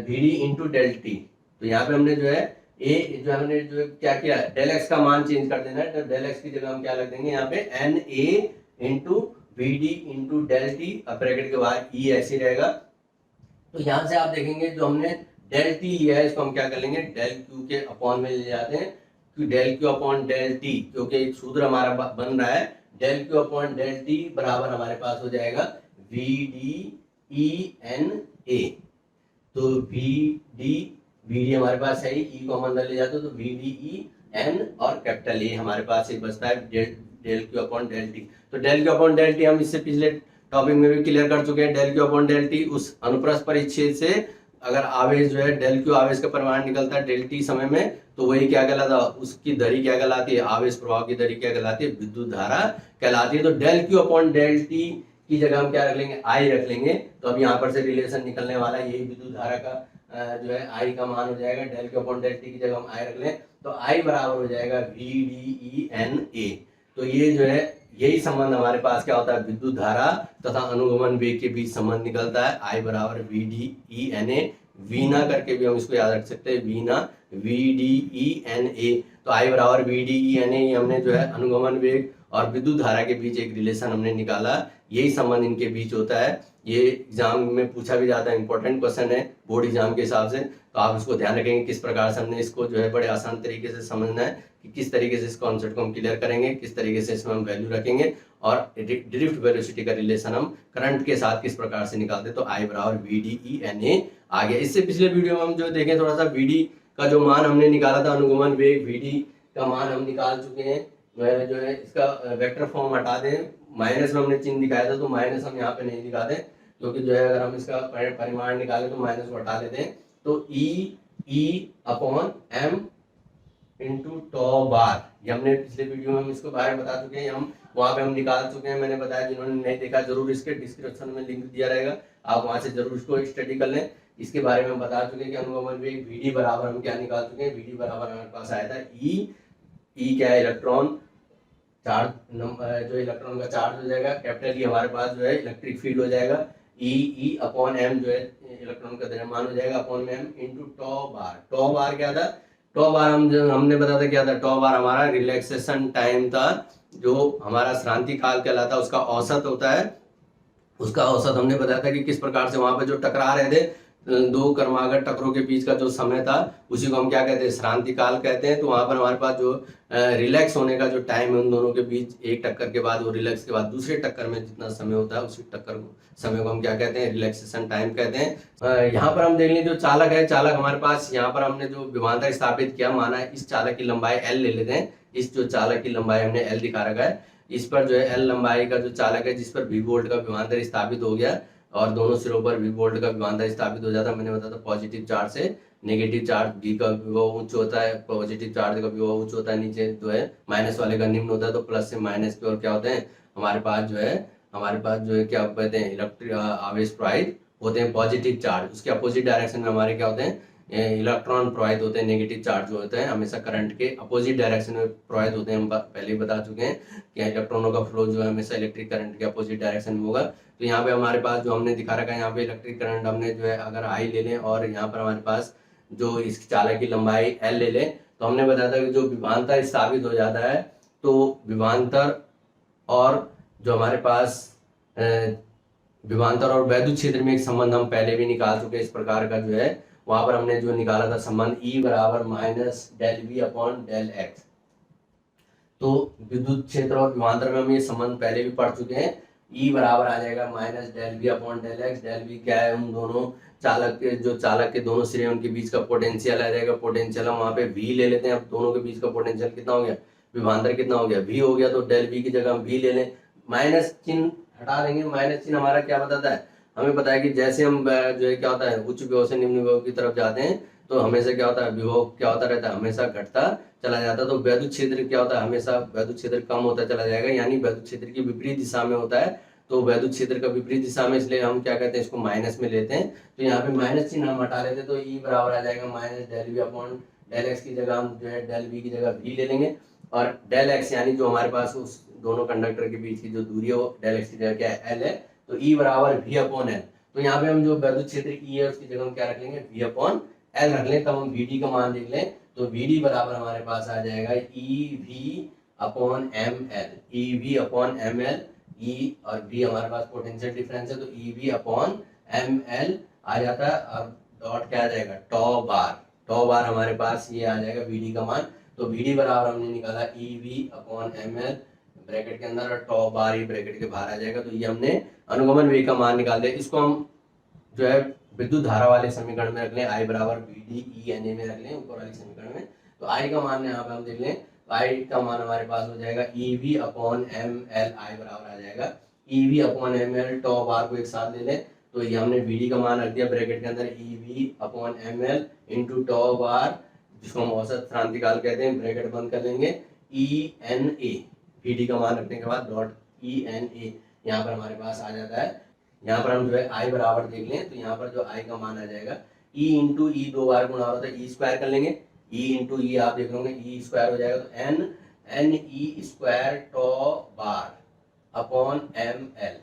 S1: V D into del T. तो यहाँ पे हमने जो है ए जो हमने जो क्या किया, डेल एक्स का मान चेंज कर देना है। तो डेल एक्स की जगह हम क्या रख देंगे यहाँ पे N A into V D into del T, अब ब्रैकेट के बाहर ई ऐसे रहेगा। तो यहाँ से आप देखेंगे जो हमने डेल टी लिया है इसको हम क्या कर लेंगे, डेल क्यू के अपॉन में ले जाते हैं, क्योंकि del Q upon del T, क्योंकि एक सूत्र हमारा बन रहा है del Q upon del T बराबर हमारे पास हो जाएगा V D E N A. तो वी डी हमारे पास है, ई को हम अंदर ले जाते हो तो वी डी ई एन और कैपिटल ए हमारे पास एक बचता है del Q upon del T. तो del Q upon del T हम इससे पिछले टॉपिक में भी क्लियर कर चुके हैं। Del Q upon del T उस अनुप्रस्थ परिच्छेद से अगर आवेश जो है डेल क्यू आवेश का परिमाण निकलता है डेल टी समय में, तो वही क्या कहलाता है, उसकी दरी क्या कहलाती है, आवेश प्रवाह की दरी क्या कहलाती है, विद्युत धारा कहलाती है। तो del Q upon del T की जगह हम क्या रख लेंगे, आई रख लेंगे। तो अब यहाँ पर से रिलेशन निकलने वाला है, यही विद्युत धारा का जो है आई का मान हो जाएगा। Del Q upon del T की जगह हम आई रख लें तो आई बराबर हो जाएगा V D E N A. तो ये जो है यही संबंध हमारे पास क्या होता है, विद्युत धारा तथा अनुगमन वेग के बीच संबंध निकलता है, आई बराबर V D E N A. Veena करके भी हम इसको याद रख सकते हैं, Veena V D E N A. तो आई बराबर V D E N A, हमने जो है अनुगमन वेग और विद्युत धारा के बीच एक रिलेशन हमने निकाला, यही संबंध इनके बीच होता है। ये एग्जाम में पूछा भी जाता है, इंपॉर्टेंट क्वेश्चन है बोर्ड एग्जाम के हिसाब से। तो आप इसको ध्यान रखेंगे किस प्रकार से हमने इसको जो है बड़े आसान तरीके से समझना है कि किस तरीके से इस कॉन्सेप्ट को हम क्लियर करेंगे, किस तरीके से इसमें हम वैल्यू रखेंगे और ड्रिफ्ट वेलोसिटी का रिलेशन हम करंट के साथ किस प्रकार से निकालते हैं। तो आई बराबर V D E N A आ गया। इससे पिछले वीडियो में हम जो देखें थोड़ा सा वी डी का जो मान हमने निकाला था, अनुगमन वेग वी डी का मान हम निकाल चुके हैं, जो है इसका वेक्टर फॉर्म हटा दें, माइनस में हमने चिन्ह दिखाया था तो माइनस हम यहाँ पे नहीं दिखा दें, क्योंकि जो है अगर हम इसका परिमाण निकालें तो माइनस को हटा देते हैं। तो ई अपॉन एम इंटू टॉ बार, ये हमने पिछले वीडियो में हम इसको बाहर बता चुके हैं, हम वहां पे हम निकाल चुके हैं। मैंने बताया, जिन्होंने नहीं देखा जरूर इसके डिस्क्रिप्शन में लिंक दिया रहेगा, आप वहां से जरूर इसको स्टडी कर लें। इसके बारे में बता चुके हैं कि अनुगमन वेग वीडी बराबर हम क्या निकाल चुके हैं, वीडी बराबर हमारे पास आया था ई क्या है, इलेक्ट्रॉन चार्ज, जो इलेक्ट्रॉन का चार्ज हो जाएगा, कैपिटल ई हमारे पास जो है इलेक्ट्रिक फील्ड हो जाएगा, ई अपॉन एम जो है इलेक्ट्रॉन का द्रव्यमान हो जाएगा, अपॉन में एम इंटू टॉ बार। टॉ बार क्या था, टॉ बार हमने बताया था क्या था, टॉ बार हमारा रिलैक्सेशन टाइम था, जो हमारा श्रांति काल कहलाता है, उसका औसत होता है। उसका औसत हमने बताया था कि किस प्रकार से वहां पे जो टकरा रहे थे, दो कर्मागत टकरों के बीच का जो समय था, उसी को हम क्या कहते हैं, श्रांति काल कहते हैं। तो वहां पर हमारे पास जो रिलैक्स होने का जो टाइम है उन दोनों के बीच, एक टक्कर के बाद वो रिलैक्स के बाद दूसरे टक्कर में जितना समय होता है, उसी टक्कर को समय को हम क्या कहते हैं, रिलैक्सेशन टाइम कहते हैं। यहाँ पर हम देख लें जो चालक है, चालक हमारे पास यहाँ पर हमने जो विभवांतर स्थापित किया, माना है इस चालक की लंबाई एल ले लेते हैं, इस जो चालक की लंबाई हमने एल दिखा रखा है, इस पर जो है एल लंबाई का जो चालक है, जिस पर वी वोल्ट का विभवांतर स्थापित हो गया और दोनों सिरों पर वी वोल्ट का विभवांतर स्थापित हो जाता है। मैंने बताया था पॉजिटिव चार्ज से नेगेटिव चार्ज वी का विभव उच्च होता है, पॉजिटिव चार्ज का विभव उच्च होता है, नीचे जो है माइनस वाले का निम्न होता है। तो प्लस से माइनस की ओर क्या होते हैं, हमारे पास जो है क्या कहते हैं, इलेक्ट्रिक आवेश प्रवाहित होते हैं, पॉजिटिव चार्ज। उसके अपोजिट डायरेक्शन में हमारे क्या होते हैं, इलेक्ट्रॉन प्रवाहित होते हैं, नेगेटिव चार्ज जो होते हैं हमेशा करंट के अपोजिट डायरेक्शन में प्रवाहित होते हैं। हम पहले ही बता चुके हैं कि इलेक्ट्रॉनों का फ्लो जो है हमेशा इलेक्ट्रिक करंट के अपोजिट डायरेक्शन में होगा। तो यहाँ पे हमारे पास जो हमने दिखा रखा है, यहाँ पे इलेक्ट्रिक करंट हमने जो है अगर आई ले लें और यहाँ पर हमारे पास जो इस चालक की लंबाई एल ले लें, तो हमने बताया था कि जो विभवांतर स्थापित हो जाता है, तो विभवांतर और जो हमारे पास विभवांतर और वैद्युत क्षेत्र में एक संबंध हम पहले भी निकाल चुके हैं। इस प्रकार का जो है वहां पर हमने जो निकाला था संबंध, ई बराबर minus del V upon del X. तो विद्युत क्षेत्र और विभवांतर में हम ये संबंध पहले भी पढ़ चुके हैं। ई बराबर आ जाएगा minus del V upon del X. Del V क्या है, उन दोनों चालक के दोनों सिरे उनके बीच का पोटेंशियल आ जाएगा। पोटेंशियल हम वहां पे वी ले लेते हैं। अब दोनों के बीच का पोटेंशियल कितना हो गया, विभवांतर कितना हो गया, वी हो गया। तो डेल वी की जगह हम वी ले लें, माइनस चिन्ह हटा देंगे। माइनस चिन्ह हमारा क्या बताता है, हमें पता है कि जैसे हम जो है क्या होता है, उच्च विभव से निम्न विभव की तरफ जाते हैं तो हमेशा क्या होता है, विभव क्या होता रहता है, हमेशा घटता चला जाता है। तो वैद्युत क्षेत्र क्या होता है, हमेशा वैद्युत क्षेत्र कम होता चला जाएगा, यानी वैद्युत क्षेत्र की विपरीत दिशा में होता है। तो वैद्युत क्षेत्र का विपरीत दिशा में, इसलिए हम क्या कहते हैं, इसको माइनस में लेते हैं। तो यहाँ पे माइनस चिन्ह हम हटा लेते हैं, तो ई बराबर आ जाएगा minus del V upon del X की जगह हम जो है डेल वी की जगह वी ले लेंगे, और डेल एक्स यानी जो हमारे पास उस दोनों कंडक्टर के बीच की जो दूरी है वो डेल एक्स की जगह क्या है, एल है। तो ई बराबर वी अपॉन एल। तो यहाँ पे हम जो वैद्युत क्षेत्र ई है उसकी जगह हम क्या रख लेंगे, वी अपॉन एल रख लें। तब हम वी डी का मान देख लें, तो वी डी बराबर हमारे पास आ जाएगा E V upon M L. E V upon M L, E और वी हमारे पास पोटेंशियल डिफरेंस है, तो E V upon M L आ जाता है। और डॉट क्या आ जाएगा, टॉ बार। टॉ बार हमारे पास ये आ जाएगा वी डी का मान। तो वी डी बराबर हमने निकाला E V upon M L bracket के अंदर, और टॉ बार ही ब्रैकेट के बाहर आ जाएगा। तो ये हमने अनुगमन वेग का मान निकाल दिया। इसको हम जो है विद्युत धारा वाले समीकरण में रख लें, आई बराबर V D E N A में रख लें, ऊपर वाले समीकरण में। तो आई का मान यहाँ पे हम देख लें, तो आई का मान हमारे पास हो जाएगा E V upon M L, I बराबर आ जाएगा E V upon M L. Tau bar को एक साथ ले लें, तो ये हमने वी डी का मान रख दिया ब्रैकेट के अंदर, E V upon M L into tau bar, जिसको हम औसत क्रांति काल कहते हैं, ब्रैकेट बंद कर लेंगे, E N A. V D का मान रखने के बाद डॉट ई एन ए यहाँ पर हमारे पास आ जाता है। यहाँ पर हम जो है आई बराबर देख लें, तो यहाँ पर जो आई का मान आ जाएगा, ई इंटू ई दो बार गुणा होता है, ई स्क्वायर कर लेंगे, ई इंटू ई आप देख लोगे ई स्क्वायर हो जाएगा, तो N E square tau bar upon M L,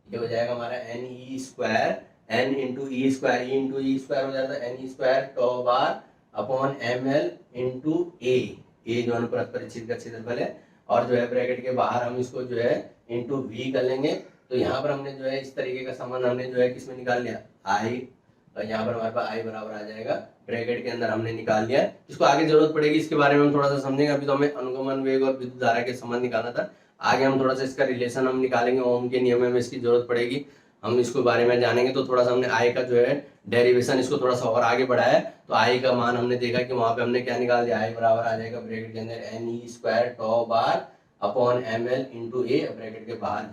S1: ये हो जाएगा हमारा N E square, N into E square, E into E square हो जाता है, N E square tau bar upon M L into A जो अनुप्रस्थ परिच्छेद का क्षेत्रफल है, और जो है ब्रैकेट के बाहर हम इसको जो है इंटू वी कर लेंगे। तो यहाँ पर हमने जो है इस तरीके का संबंध हमने जो है किसमें निकाल लिया, आई, और यहाँ पर हमारे पास आई बराबर आ जाएगा, ब्रैकेट के अंदर हमने निकाल लिया। इसको आगे जरूरत पड़ेगी, इसके बारे में हम थोड़ा सा समझेंगे। अभी तो हमें अनुगमन वेग और विद्युत धारा के संबंध निकालना था, आगे हम थोड़ा सा इसका रिलेशन हम निकालेंगे, ओम के नियम में इसकी जरूरत पड़ेगी। हम इसको बारे में जानेंगे। तो थोड़ा सा हमने आई का जो है डेरिवेशन इसको थोड़ा सा और आगे बढ़ाया है। तो आई का मान हमने देखा कि वहां पे हमने क्या निकाल दिया, आई बराबर आ जाएगा ब्रैकेट के अंदर N E square tau bar upon M L into A, bracket के बाहर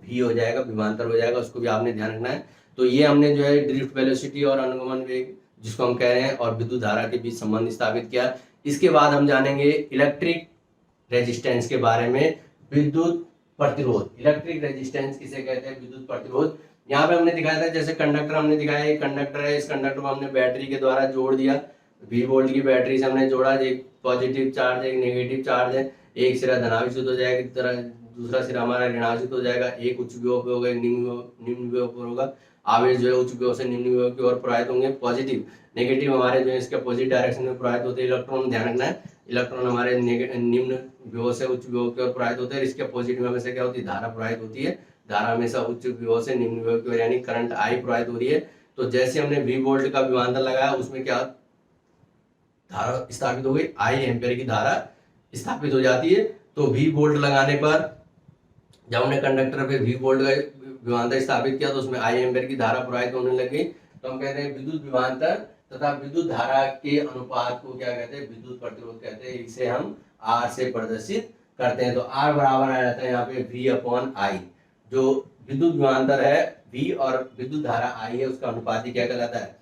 S1: भी हो जाएगा, विभवांतर हो जाएगा, उसको भी आपने ध्यान रखना है। तो ये हमने जो है ड्रिफ्ट वेलोसिटी और अनुगमन वेग जिसको हम कह रहे हैं और विद्युत धारा के बीच संबंध स्थापित किया। इसके बाद हम जानेंगे इलेक्ट्रिक रेजिस्टेंस के बारे में, विद्युत प्रतिरोध। इलेक्ट्रिक रेजिस्टेंस किसे कहते हैं, विद्युत प्रतिरोध। यहाँ पे हमने दिखाया था जैसे कंडक्टर हमने दिखाया, एक कंडक्टर है, इस कंडक्टर को हमने बैटरी के द्वारा जोड़ दिया, 20 वोल्ट की बैटरी से हमने जोड़ा, एक पॉजिटिव चार्ज है एक नेगेटिव चार्ज है, एक सिरा धनावेशित हो जाएगा, दूसरा सिरा हमारा ऋणावेशित हो जाएगा, एक उच्च विभव पे होगा, निम्न विभव पर होगा। आवेश जो है उच्च विभव से निम्न विभव की ओर प्रवाहित होंगे, पॉजिटिव नेगेटिव हमारे जो है इसके अपोजिट डायरेक्शन में प्रवाहित होते हैं। इलेक्ट्रॉन ध्यान रखना है, इलेक्ट्रॉन हमारे निम्न विभव से उच्च विभव की ओर प्रवाहित होते हैं, इसके अपोजिट में हमेशा क्या होती है, धारा प्रवाहित होती है। धारा हमेशा उच्च विभव से निम्न विभव की ओर यानी करंट आई प्रवाहित हो रही है। तो जैसे हमने 20 वोल्ट का विभवांतर लगाया उसमें क्या धारा स्थापित हो गई, आई एम्पियर की धारा स्थापित हो जाती है। तो 20 वोल्ट लगाने पर जब हमने कंडक्टर पे 20 वोल्ट का विभवांतर स्थापित किया तो उसमें आई एम्पियर की धारा प्रवाहित होने लगी। तो हम कहते हैं विद्युत विभवांतर तथा विद्युत धारा के अनुपात को क्या कहते हैं, विद्युत प्रतिरोध कहते हैं। इसे हम आर से प्रदर्शित करते हैं। तो आर बराबर आ जाता है यहाँ पे वी अपॉन आई। जो विद्युत विभवांतर है वी और विद्युत धारा आई है उसका अनुपात ही क्या कहलाता है,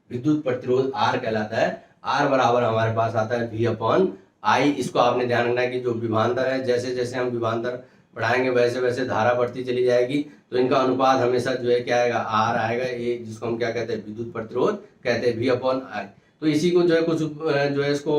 S1: विद्युत प्रतिरोध आर कहलाता है। आर बराबर हमारे पास आता है वी अपॉन आई। इसको आपने ध्यान रखना है कि जो विभवांतर है जैसे जैसे हम विभवांतर बढ़ाएंगे वैसे वैसे धारा बढ़ती चली जाएगी। तो इनका अनुपात हमेशा जो है क्या आएगा, आर आएगा, ये जिसको हम क्या कहते हैं, विद्युत प्रतिरोध कहते हैं, वी अपॉन आई। तो इसी को जो है कुछ जो है इसको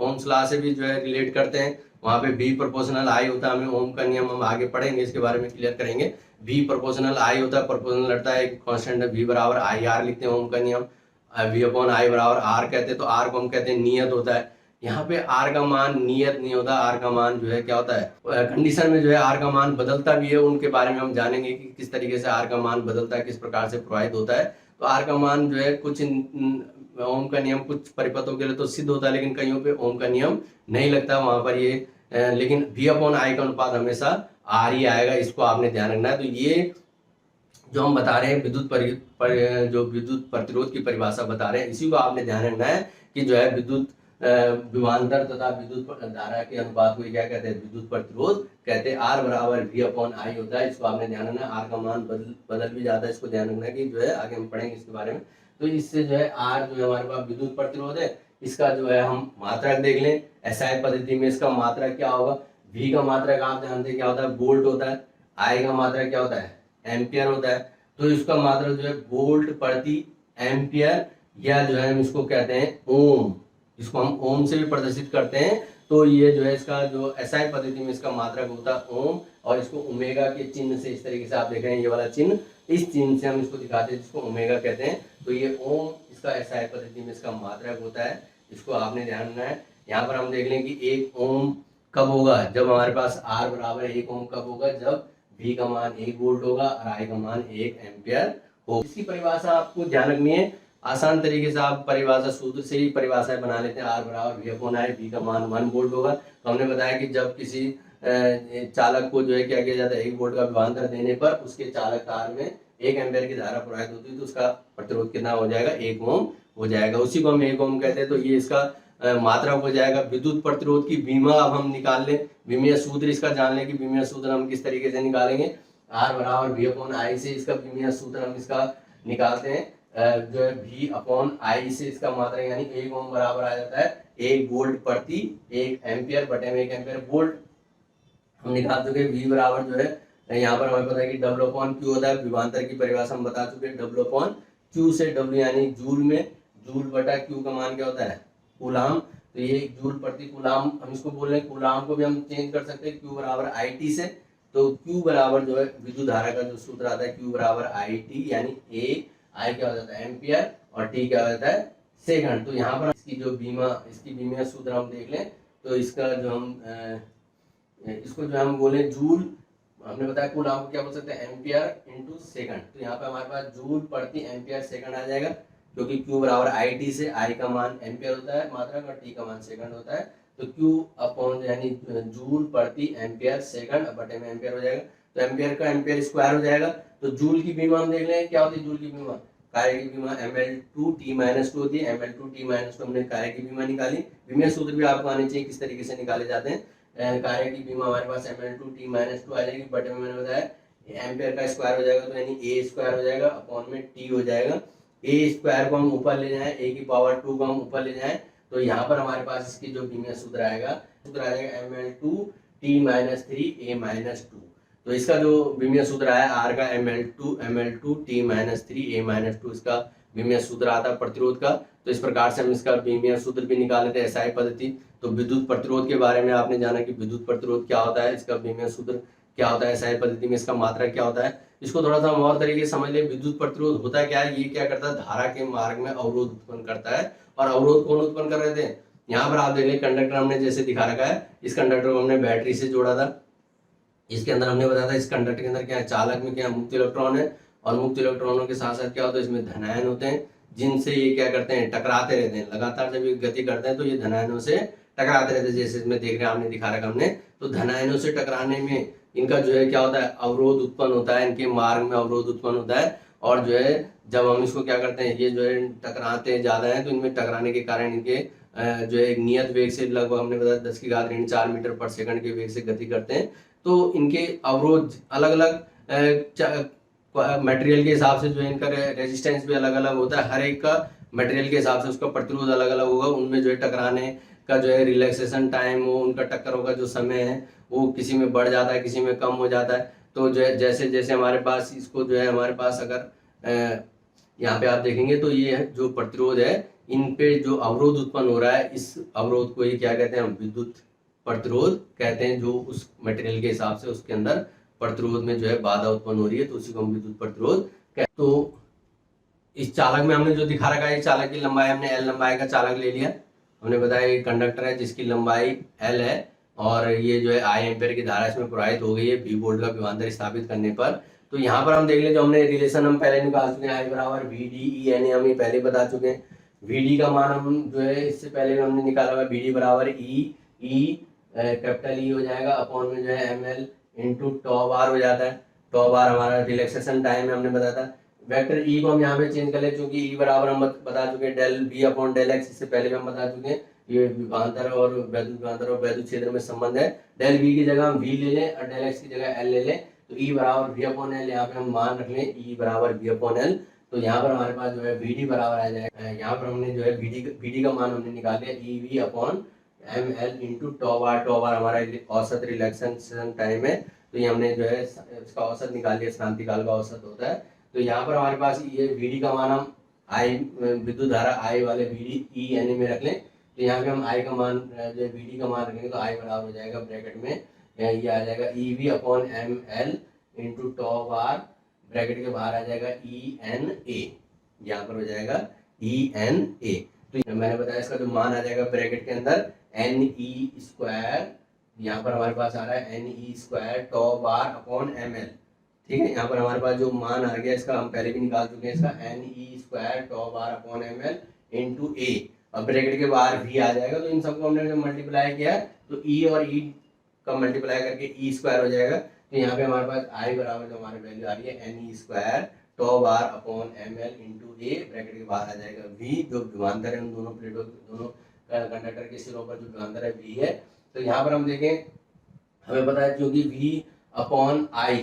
S1: ओम्स लॉ से भी जो है रिलेट करते हैं। वहाँ पे V प्रोपोर्शनल आई होता है, हमें ओम का नियम हम आगे पढ़ेंगे, इसके बारे में क्लियर करेंगे। V प्रोपोर्शनल आई होता है, प्रोपोर्शनल लगता है एक कांस्टेंट है, V बराबर आई आर लिखते हैं ओम का नियम, V अपॉन आई बराबर आर कहते हैं। तो आर को हम कहते हैं नियत होता है। यहाँ पे आर का मान नियत नहीं होता, आर का मान जो है क्या होता है, कंडीशन में जो है आर का मान बदलता भी है। उनके बारे में हम जानेंगे कि किस तरीके से आर का मान बदलता है, किस प्रकार से प्रभावित होता है। तो आर का मान जो है कुछ ओम का नियम कुछ परिपथों के लिए तो सिद्ध होता है, लेकिन कईयों पे ओम का नियम नहीं लगता वहां पर ये, लेकिन वी अपॉन आई का अनुपात हमेशा आर ही आएगा, इसको आपने ध्यान रखना है। तो ये जो हम बता रहे हैं जो विद्युत प्रतिरोध की परिभाषा बता रहे हैं, इसी को आपने ध्यान रखना है कि जो है विद्युत विभवांतर तथा विद्युत धारा के अनुपात को क्या कहते हैं, विद्युत प्रतिरोध कहते हैं। आर बराबर वी अपॉन आई होता है, इसको आपने ध्यान रखना है। आर का मान बदल भी जाता है, इसको ध्यान रखना है कि जो है आगे हम पढ़ेंगे इसके बारे में। तो इससे जो है आर जो है हमारे पास विद्युत प्रतिरोध है, इसका जो है हम मात्रक देख लें। एसआई पद्धति में इसका मात्रक क्या होगा, वी का मात्रक आप जानते हैं क्या होता है, वोल्ट होता है। आई का मात्रक क्या होता है, एम्पियर होता है। तो इसका मात्रक जो है वोल्ट प्रति एम्पियर, या जो है हम इसको कहते हैं ओम, इसको हम ओम से भी प्रदर्शित करते हैं। तो ये जो है इसका जो एसआई पद्धति में इसका मात्रक होता है ओम, और इसको ओमेगा के चिन्ह से, इस तरीके से आप देख रहे हैं ये वाला चिन्ह, इस चिन्ह से हम इसको दिखाते हैं जिसको ओमेगा कहते हैं। तो ये ओम इसका एसआई पद्धति में इसका मात्रक होता है, इसको आपने ध्यान रखना है। यहाँ पर हम देख लें कि 1 ओम कब होगा, जब हमारे पास आर बराबर 1 ओम कब होगा, जब V का मान 1 वोल्ट होगा और I का मान 1 एम्पियर हो। इसकी परिभाषा आपको ध्यान रखनी है, आसान तरीके से आप परिभाषा सूत्र से ही परिभाषाएं बना लेते हैं। R बराबर V अपॉन आई, V का मान 1 वोल्ट होगा। तो हमने बताया कि जब किसी चालक को जो है क्या किया जाता है, 1 वोल्ट का विभवांतर देने पर उसके चालक तार में 1 एम्पियर की धारा प्रवाहित होती है, तो उसका प्रतिरोध कितना हो जाएगा, 1 ओम हो जाएगा। उसी को हम 1 ओम कहते हैं। तो ये इसका मात्रा हो जाएगा। विद्युत प्रतिरोध की बीमा अब हम निकाल लें, बीमीय सूत्र इसका जान लें कि बीमीय सूत्र हम किस तरीके से निकालेंगे। आर बराबर वी अपॉन आई से इसका बीमीय सूत्र हम इसका निकालते हैं, जो है वी अपॉन आई से इसका मात्रा यानी 1 ओम बराबर आ जाता है 1 वोल्ट प्रति 1 एम्पियर बटे में 1 एम्पियर वोल्ट हम निकाल चुके। वी बराबर जो है यहाँ पर हमें पता है कि डब्ल्यू अपॉन क्यू होता है, विभवांतर की परिभाषा हम बता चुके हैं। डब्ल्यू अपॉन क्यू से डब्ल्यू यानी जूल में, जूल बटा क्यू का मान क्या होता है, कूलाम। तो ये जूल प्रति कूलाम हम इसको बोल रहे हैं। कूलाम को भी हम चेंज कर सकते हैं, Q बराबर आई टी से। तो Q बराबर जो है विद्युत धारा का जो सूत्र आता है Q बराबर आई टी, यानी ए आई क्या हो जाता है एम्पियर और टी क्या हो जाता है सेकंड। तो यहाँ पर इसकी जो इसकी बीमीय सूत्र हम देख लें। तो इसका जो हम इसको जो हम बोले जूल, हमने बताया कूलाम को क्या बोल सकते हैं, एम्पियर इंटू सेकंड। तो यहाँ पे हमारे पास जूल प्रति एम्पियर सेकंड आ जाएगा, क्योंकि Q बराबर आई टी से, I का मान एम्पियर होता है मात्रक और T का मान सेकंड होता है। तो Q अपॉन यानी जूल प्रति एम्पियर सेकंड बटे में एम्पियर हो जाएगा। तो एम्पियर का एम्पियर स्क्वायर हो जाएगा। तो जूल की बीमा हम देख लें क्या होती है। जूल की बीमा, कार्य की बीमा Ml2T-2 होती है। Ml2T-2 हमने कार्य की बीमा निकाली। बीमा सूत्र भी आपको आने चाहिए किस तरीके से निकाले जाते हैं। कार्य की बीमा हमारे पास Ml2T-2 आ जाएगी, बटे में मैंने बताया एम्पियर का स्क्वायर हो जाएगा, तो यानी ए स्क्वायर हो जाएगा अपॉन में टी हो जाएगा। ए स्क्वायर को हम ऊपर ले जाएं, ए की पावर 2 को हम ऊपर ले जाएं, तो यहाँ पर हमारे पास इसकी जो बीमिया सूत्र आ जाएगा Ml2T-3A-2। तो इसका जो बीमिया सूत्र आया आर का Ml2T-3A-2, इसका बीमिया सूत्र आता है प्रतिरोध का। तो इस प्रकार से हम इसका बीमिया सूत्र भी निकाल लेते हैं एसआई पद्धति। तो विद्युत प्रतिरोध के बारे में आपने जाना कि विद्युत प्रतिरोध क्या होता है, इसका बीमिया सूत्र क्या होता है, एसआई पद्धति में इसका मात्रक क्या होता है। इसको थोड़ा सा हम और तरीके से समझ ले। विद्युत प्रतिरोध होता क्या है, ये क्या करता है, धारा के मार्ग में अवरोध उत्पन्न करता है। और अवरोध कौन उत्पन्न कर रहे थे, यहाँ पर आप देख लें कंडक्टर हमने जैसे दिखा रखा है, इस कंडक्टर को हमने बैटरी से जोड़ा था। इसके अंदर हमने बताया था इस कंडक्टर के अंदर क्या है, चालक में क्या मुक्त इलेक्ट्रॉन है, और मुक्त इलेक्ट्रॉनों के साथ साथ क्या होता है इसमें धनायन होते हैं, जिनसे ये क्या करते हैं, टकराते रहते हैं। लगातार जब ये गति करते हैं तो ये धनायनों से टकराते रहते हैं, जैसे इसमें देख रहे हैं आपने दिखा रखा हमने। तो धनायनों से टकराने में इनका जो है क्या होता है, अवरोध उत्पन्न होता है, इनके मार्ग में अवरोध उत्पन्न होता है। और जो है जब हम इसको क्या करते हैं, ये जो है टकराते ज्यादा है, तो इनमें टकराने के कारण इनके जो है एक नियत वेग से लगभग हमने बताया 10⁻⁴ मीटर पर सेकंड के वेग से गति करते हैं। तो इनके अवरोध अलग अलग मटेरियल के हिसाब से जो है इनका रेजिस्टेंस भी अलग अलग होता है। हर एक का मटेरियल के हिसाब से उसका प्रतिरोध अलग अलग होगा। उनमें जो है टकराने का जो है रिलैक्सेशन टाइम, वो उनका टक्कर होगा जो समय है वो किसी में बढ़ जाता है, किसी में कम हो जाता है। तो जो है जैसे जैसे हमारे पास इसको जो है हमारे पास अगर यहाँ पे आप देखेंगे तो ये जो प्रतिरोध है, इन पे जो अवरोध उत्पन्न हो रहा है, इस अवरोध को ही क्या कहते हैं, हम विद्युत प्रतिरोध कहते हैं। जो उस मटेरियल के हिसाब से उसके अंदर प्रतिरोध में जो है बाधा उत्पन्न हो रही है, तो उसी को हम विद्युत प्रतिरोध कहते हैं। तो इस चालक में हमने जो दिखा रखा है, चालक की लंबाई हमने एल लंबाई का चालक ले लिया। हमने बताया ये कंडक्टर है जिसकी लंबाई एल है, और ये जो है आई एम्पेयर की धारा इसमें प्रवाहित हो गई है V वोल्ट का विभवांतर स्थापित करने पर। तो यहाँ पर हम देख लें, जो हमने रिलेशन हम पहले निकाल चुके हैं, आई बराबर VD यानी हम ये पहले बता चुके हैं। VD का मान हम जो है इससे पहले हमने निकाला हुआ, VD बराबर कैपिटल E हो जाएगा अपॉन में जो है ML इंटू टॉ बार हो जाता है। टॉ बार हमारा रिलैक्सेशन टाइम है, हमने बताया था। वेक्टर E को हम यहाँ पे चेंज कर ले, चूंकि E बराबर हम बता चुके हैं del V upon del X, इससे पहले भी हम बता चुके हैं। ये विभवांतर और वैद्युत क्षेत्र में संबंध है। डेल V की जगह हम V ले लें और डेल एक्स की जगह L ले लें, तो E बराबर V अपॉन एल यहाँ पे हम मान रख लें, E बराबर V अपॉन एल। तो यहाँ पर हमारे पास जो है VD बराबर आ जाएगा, यहाँ पर हमने जो है VD का मान हमने निकाल लिया EV upon ML into tau बार हमारा औसत रिलैक्सेशन टाइम है। तो ये हमने जो है इसका औसत निकाल लिया, क्रांति काल का औसत होता है। तो यहाँ पर हमारे पास ये VD का मान हम आई विद्युत धारा I वाले VD E यानी में रख लें। तो यहाँ पे हम I का मान जो है VD का मान रखेंगे, तो I बराबर हो जाएगा ब्रैकेट में ये आ जाएगा EV upon ML into tau बार, ब्रैकेट के बाहर आ जाएगा ENA, यहाँ पर हो जाएगा ENA। तो मैंने बताया इसका जो मान आ जाएगा ब्रैकेट के अंदर NE स्क्वायर, यहाँ पर हमारे पास आ रहा है NE square tau bar upon ML। ठीक है, यहाँ पर हमारे पास जो मान आ गया इसका हम पहले भी निकाल चुके हैं, इसका NE square tau bar upon ML into A, और ब्रैकेट के बाहर V आ जाएगा। तो इन सबको हमने जब मल्टीप्लाई किया तो E और E का मल्टीप्लाई करके E स्क्वायर हो जाएगा। तो यहाँ पे हमारे पास I बराबर जो हमारी वैल्यू आ रही है NE square tau bar upon ML into A, bracket के बाहर आ जाएगा V, जो विभवांतर है उन दोनों प्लेटों दोनों कंडक्टर के सिरों पर जो विभवांतर है V है। तो यहाँ पर हम देखें, हमें पता है क्योंकि V अपॉन I,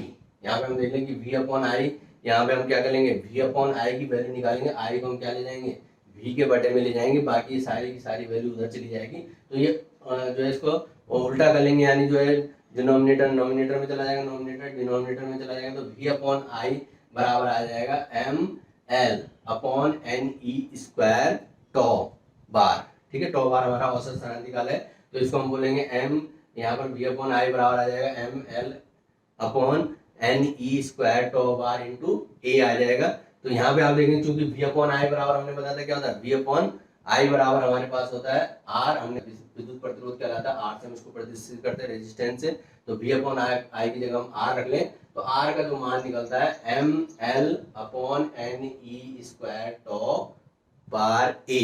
S1: यहाँ पे हम देख लें कि V अपॉन I, यहाँ पे हम क्या करेंगे, V अपॉन I की वैल्यू निकालेंगे, I को हम क्या ले जाएंगे, V के बटे में ले जाएंगे, बाकी सारी की सारी वैल्यू उधर चली जाएगी। तो ये जो है इसको उल्टा कर लेंगे, यानी जो है डिनोमिनेटर नोमिनेटर में चला जाएगा, नोमिनेटर डिनोमिनेटर में चला जाएगा। तो V अपॉन I बराबर आ जाएगा ML upon NE square tau बार। ठीक है, टॉ बार हमारा औसत क्रांति काल है, तो इसको हम बोलेंगे M, यहाँ पर V अपॉन I बराबर आ जाएगा ML upon NE square tau bar into A आ जाएगा। तो यहाँ पे आप देखेंगे चूंकि V अपॉन I बराबर हमने बताया था क्या होता है, V अपॉन I बराबर हमारे पास होता है R, हमने विद्युत प्रतिरोध कहलाता है, R से हम इसको प्रतिष्ठित करते हैं रेजिस्टेंस से। तो V अपॉन I की जगह हम R रख लें, तो R का जो मान निकलता है ML upon NE square tau bar A।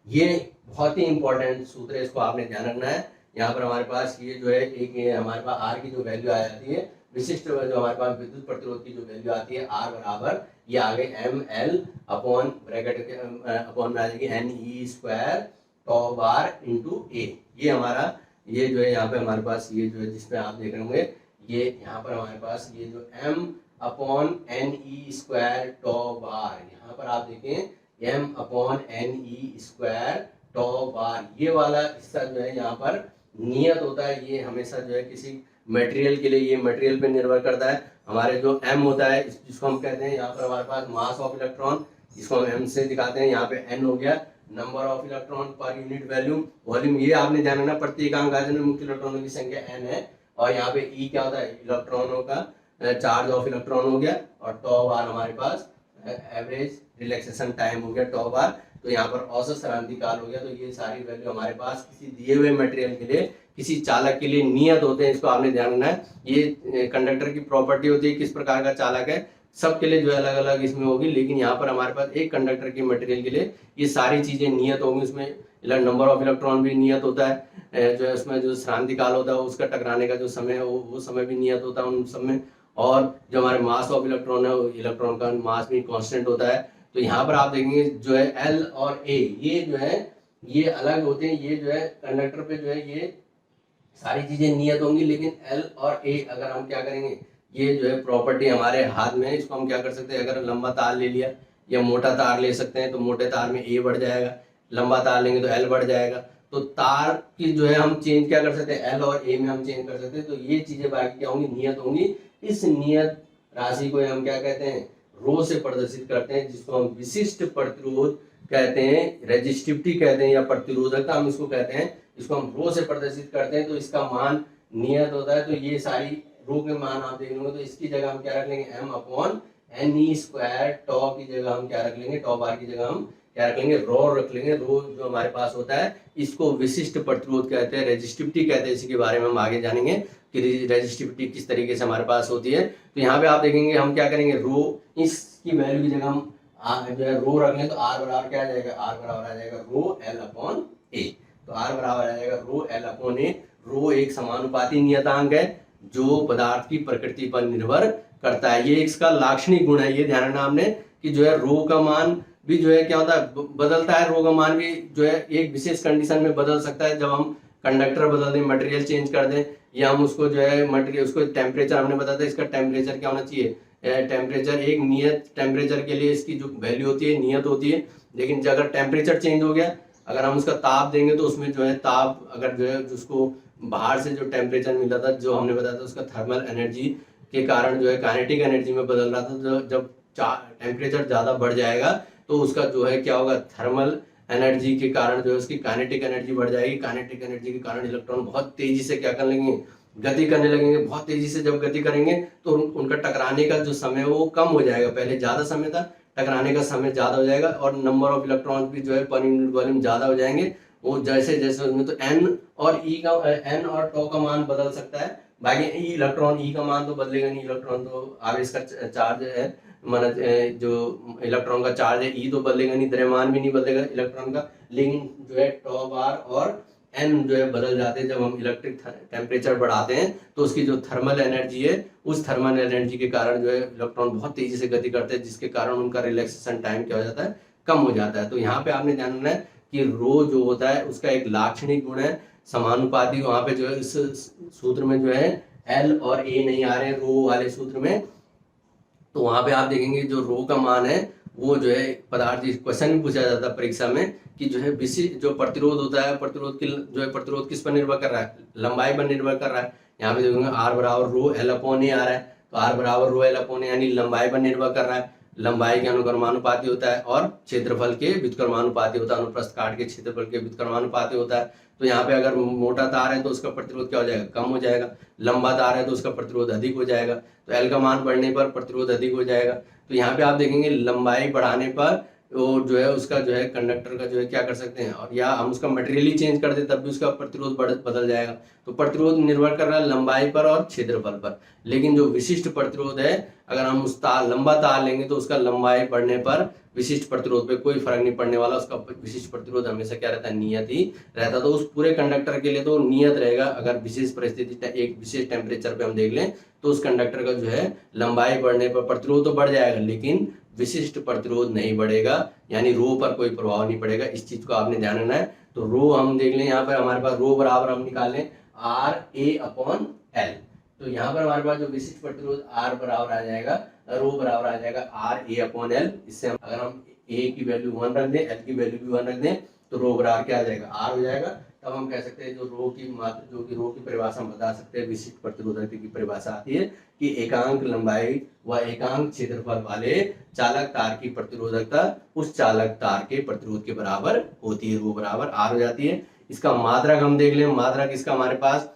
S1: ये बहुत ही इंपॉर्टेंट सूत्र है, इसको आपने ध्यान रखना है। यहाँ पर हमारे पास ये जो है एक हमारे पास R की जो वैल्यू आ जाती है विशिष्ट जो हमारे पास विद्युत प्रतिरोध की जो वैल्यू आती है R बराबर ये आ गई ML अपॉन ब्रैकेट के अपॉन में आ जाएगी NE² toe bar into A। ये हमारा ये जो है यहाँ पे हमारे पास ये जो है जिसमें आप देख रहे होंगे ये यहाँ पर हमारे पास ये जो M अपॉन NE² टॉ बार, यहाँ पर आप देखें M अपॉन NE² टॉ बार, ये वाला हिस्सा जो है यहाँ पर नियत होता है। ये हमेशा जो है किसी मटेरियल के लिए ये मटेरियल पे निर्भर करता है। हमारे जो M होता है जिसको हम कहते हैं यहाँ पर हमारे पास मास ऑफ इलेक्ट्रॉन, इसको हम M से दिखाते हैं। यहाँ पे N हो गया number of electron per unit volume. ये आपने ध्यान रखना प्रत्येक आवेश में मुक्त इलेक्ट्रॉनों की संख्या N है। और यहाँ पे E क्या होता है इलेक्ट्रॉनों का चार्ज ऑफ इलेक्ट्रॉन हो गया। और टॉ बार हमारे पास एवरेज रिलैक्सेशन टाइम हो गया टॉ बार। तो यहाँ पर औसत क्रांति काल हो गया। तो ये सारी वैल्यू हमारे पास किसी दिए हुए मटेरियल के लिए किसी चालक के लिए नियत होते हैं, इसको आपने ध्यान रखना है। ये कंडक्टर की प्रॉपर्टी होती है किस प्रकार का चालक है, सबके लिए जो है अलग अलग इसमें होगी। लेकिन यहाँ पर हमारे पास एक कंडक्टर के मटेरियल के लिए ये सारी चीजें नियत होंगी। उसमें नंबर ऑफ इलेक्ट्रॉन भी नियत होता है, जो है उसमें जो क्रांति काल होता है उसका टकराने का जो समय है वो समय भी नियत होता है उन सब में। और जो हमारे मास ऑफ इलेक्ट्रॉन है इलेक्ट्रॉन का मास भी कांस्टेंट होता है। तो यहाँ पर आप देखेंगे जो है L और A ये जो है ये अलग होते हैं। ये जो है कंडक्टर पे जो है ये सारी चीजें नियत होंगी। लेकिन L और A अगर हम क्या करेंगे, ये जो है प्रॉपर्टी हमारे हाथ में है। इसको हम क्या कर सकते हैं, अगर लंबा तार ले लिया या मोटा तार ले सकते हैं तो मोटे तार में A बढ़ जाएगा, लंबा तार लेंगे तो L बढ़ जाएगा। तो तार की जो है हम चेंज क्या कर सकते हैं, L और A में हम चेंज कर सकते हैं। तो ये चीजें बाकी क्या होंगी, नियत होंगी। इस नियत राशि को हम क्या कहते हैं, रो से प्रदर्शित करते हैं, जिसको हम विशिष्ट प्रतिरोध कहते हैं, रेजिस्टिविटी कहते हैं या प्रतिरोधकता हम इसको कहते हैं। इसको हम रो से प्रदर्शित करते हैं तो इसका मान नियत होता है। तो ये सारी रो के मान आप देख लेंगे तो इसकी जगह हम क्या रख लेंगे, M अपॉन NE² टॉ की जगह हम क्या रख लेंगे, टॉ बार की जगह हम क्या रख लेंगे, रो रख लेंगे। रो जो हमारे पास होता है इसको विशिष्ट प्रतिरोध कहते हैं, रेजिस्टिविटी कहते हैं। इसी के बारे में हम आगे जानेंगे कि रेजिस्टिविटी किस तरीके से हमारे पास होती है। तो यहाँ पे आप देखेंगे हम क्या करेंगे, रो इसकी वैल्यू की जगह हम जो है रो रख लें तो R बराबर क्या आ जाएगा, R बराबर आ जाएगा रो L अपॉन A। तो R बराबर आ जाएगा रो L अपॉन A। रो एक समानुपाती नियतांक है जो पदार्थ की प्रकृति पर निर्भर करता है। ये इसका लाक्षणिक गुण है। ये ध्यान रखना आपने कि जो है रो का मान भी जो है क्या होता है, बदलता है। रो का मान भी जो है एक विशेष कंडीशन में बदल सकता है, जब हम कंडक्टर बदल दें, मटेरियल चेंज कर दें, या हम उसको जो है मटेरियल उसको टेम्परेचर हमने बताया था इसका टेम्परेचर क्या होना चाहिए, टेम्परेचर एक नियत टेम्परेचर के लिए इसकी जो वैल्यू होती है नियत होती है। लेकिन अगर टेम्परेचर चेंज हो गया, अगर हम उसका ताप देंगे तो उसमें जो है ताप अगर जो है जिसको बाहर से जो टेम्परेचर मिला था जो हमने बताया था उसका थर्मल एनर्जी के कारण जो है काइनेटिक एनर्जी में बदल रहा था। जब टेम्परेचर ज़्यादा बढ़ जाएगा तो उसका जो है क्या होगा, थर्मल एनर्जी के कारण जो है उसकी काइनेटिक एनर्जी बढ़ जाएगी। काइनेटिक एनर्जी के कारण इलेक्ट्रॉन बहुत तेजी से क्या कर लेंगे, गति करने लगेंगे। बहुत तेजी से जब गति करेंगे तो उनका टकराने का जो समय है वो कम हो जाएगा। पहले ज़्यादा समय था, टकराने का समय ज़्यादा हो जाएगा और नंबर ऑफ इलेक्ट्रॉन भी जो है पर यूनिट वॉल्यूम ज़्यादा हो जाएंगे। वो जैसे जैसे उसमें तो N और E का N और टॉ का मान बदल सकता है। बाकी इलेक्ट्रॉन E का मान तो बदलेगा नहीं, इलेक्ट्रॉन तो आवेश का चार्ज है, माना जो इलेक्ट्रॉन का चार्ज है E तो बदलेगा नहीं, द्रव्यमान भी नहीं बदलेगा इलेक्ट्रॉन का। लेकिन जो है टॉ बार और N जो है बदल जाते हैं। जब हम इलेक्ट्रिक टेम्परेचर बढ़ाते हैं तो उसकी जो थर्मल एनर्जी है उस थर्मल एनर्जी के कारण जो है इलेक्ट्रॉन बहुत तेजी से गति करते हैं, जिसके कारण उनका रिलैक्सेशन टाइम क्या हो जाता है, कम हो जाता है। तो यहाँ पे आपने ध्यान रखना है कि रो जो होता है उसका एक लाक्षणिक गुण है समानुपाती। वहां पे जो है इस सूत्र में जो है L और A नहीं आ रहे हैं रो वाले सूत्र में। तो वहां पे आप देखेंगे जो रो का मान है वो जो है पदार्थ क्वेश्चन भी पूछा जाता है परीक्षा में कि जो है विशिष्ट जो प्रतिरोध होता है, प्रतिरोध की जो है प्रतिरोध किस पर निर्भर कर रहा है, लंबाई पर निर्भर कर रहा है। यहाँ पे देखोगे R बराबर रो L अपॉन A आ रहा है। तो R बराबर रो L अपॉन A यानी लंबाई पर निर्भर कर रहा है। लंबाई के अनुक्रमानुपाती होता है और क्षेत्रफल के व्युत्क्रमानुपाती होता है, अनुप्रस्थ काट के क्षेत्रफल के व्युत्क्रमानुपाती होता है। तो यहाँ पे अगर मोटा तार है तो उसका प्रतिरोध क्या हो जाएगा, कम हो जाएगा। लंबा तार है तो उसका प्रतिरोध अधिक हो जाएगा। तो L का मान बढ़ने पर प्रतिरोध अधिक हो जाएगा। तो यहाँ पे आप देखेंगे लंबाई बढ़ाने पर वो जो है उसका जो है कंडक्टर का जो है क्या कर सकते हैं, और या हम उसका मटेरियल ही चेंज कर दे तब भी उसका प्रतिरोध बदल जाएगा। तो प्रतिरोध निर्भर कर रहा है लंबाई पर और क्षेत्रफल पर। लेकिन जो विशिष्ट प्रतिरोध है अगर हम उस तार लंबा तार लेंगे तो उसका लंबाई बढ़ने पर विशिष्ट प्रतिरोध पे कोई फर्क नहीं पड़ने वाला। उसका विशिष्ट प्रतिरोध हमेशा क्या रहता है, नियत ही रहता। तो उस पूरे कंडक्टर के लिए तो नियत रहेगा। अगर विशेष परिस्थिति एक विशेष टेम्परेचर पे हम देख लें तो उस कंडक्टर का जो है लंबाई बढ़ने पर प्रतिरोध तो बढ़ जाएगा लेकिन विशिष्ट प्रतिरोध नहीं बढ़ेगा, यानी रो पर कोई प्रभाव नहीं पड़ेगा। इस चीज को आपने ध्यान रखना है। तो रो हम देख लें, यहाँ पर हमारे पास रो बराबर हम निकाल लें आर ए अपॉन एल। तो यहाँ पर हमारे पास जो विशिष्ट प्रतिरोध आर बराबर आ जाएगा, रो बराबर आ जाएगा आर ए अपॉन एल। इससे अगर हम ए की वैल्यू 1 रख दें, एल की वैल्यू भी 1 रख दें, तो रो बराबर क्या आ जाएगा, आर हो जाएगा। तब हम कह सकते हैं जो रो की मात्रा, जो कि रो की परिभाषा हम बता सकते हैं, विशिष्ट प्रतिरोधक की परिभाषा आती है कि एकांक लंबाई व एकांक क्षेत्रफल वाले चालक तार की प्रतिरोधकता उस चालक तार के प्रतिरोध के बराबर होती है, रो बराबर आर हो जाती है। इसका मात्रक हम देख लें, मात्रक इसका हमारे पास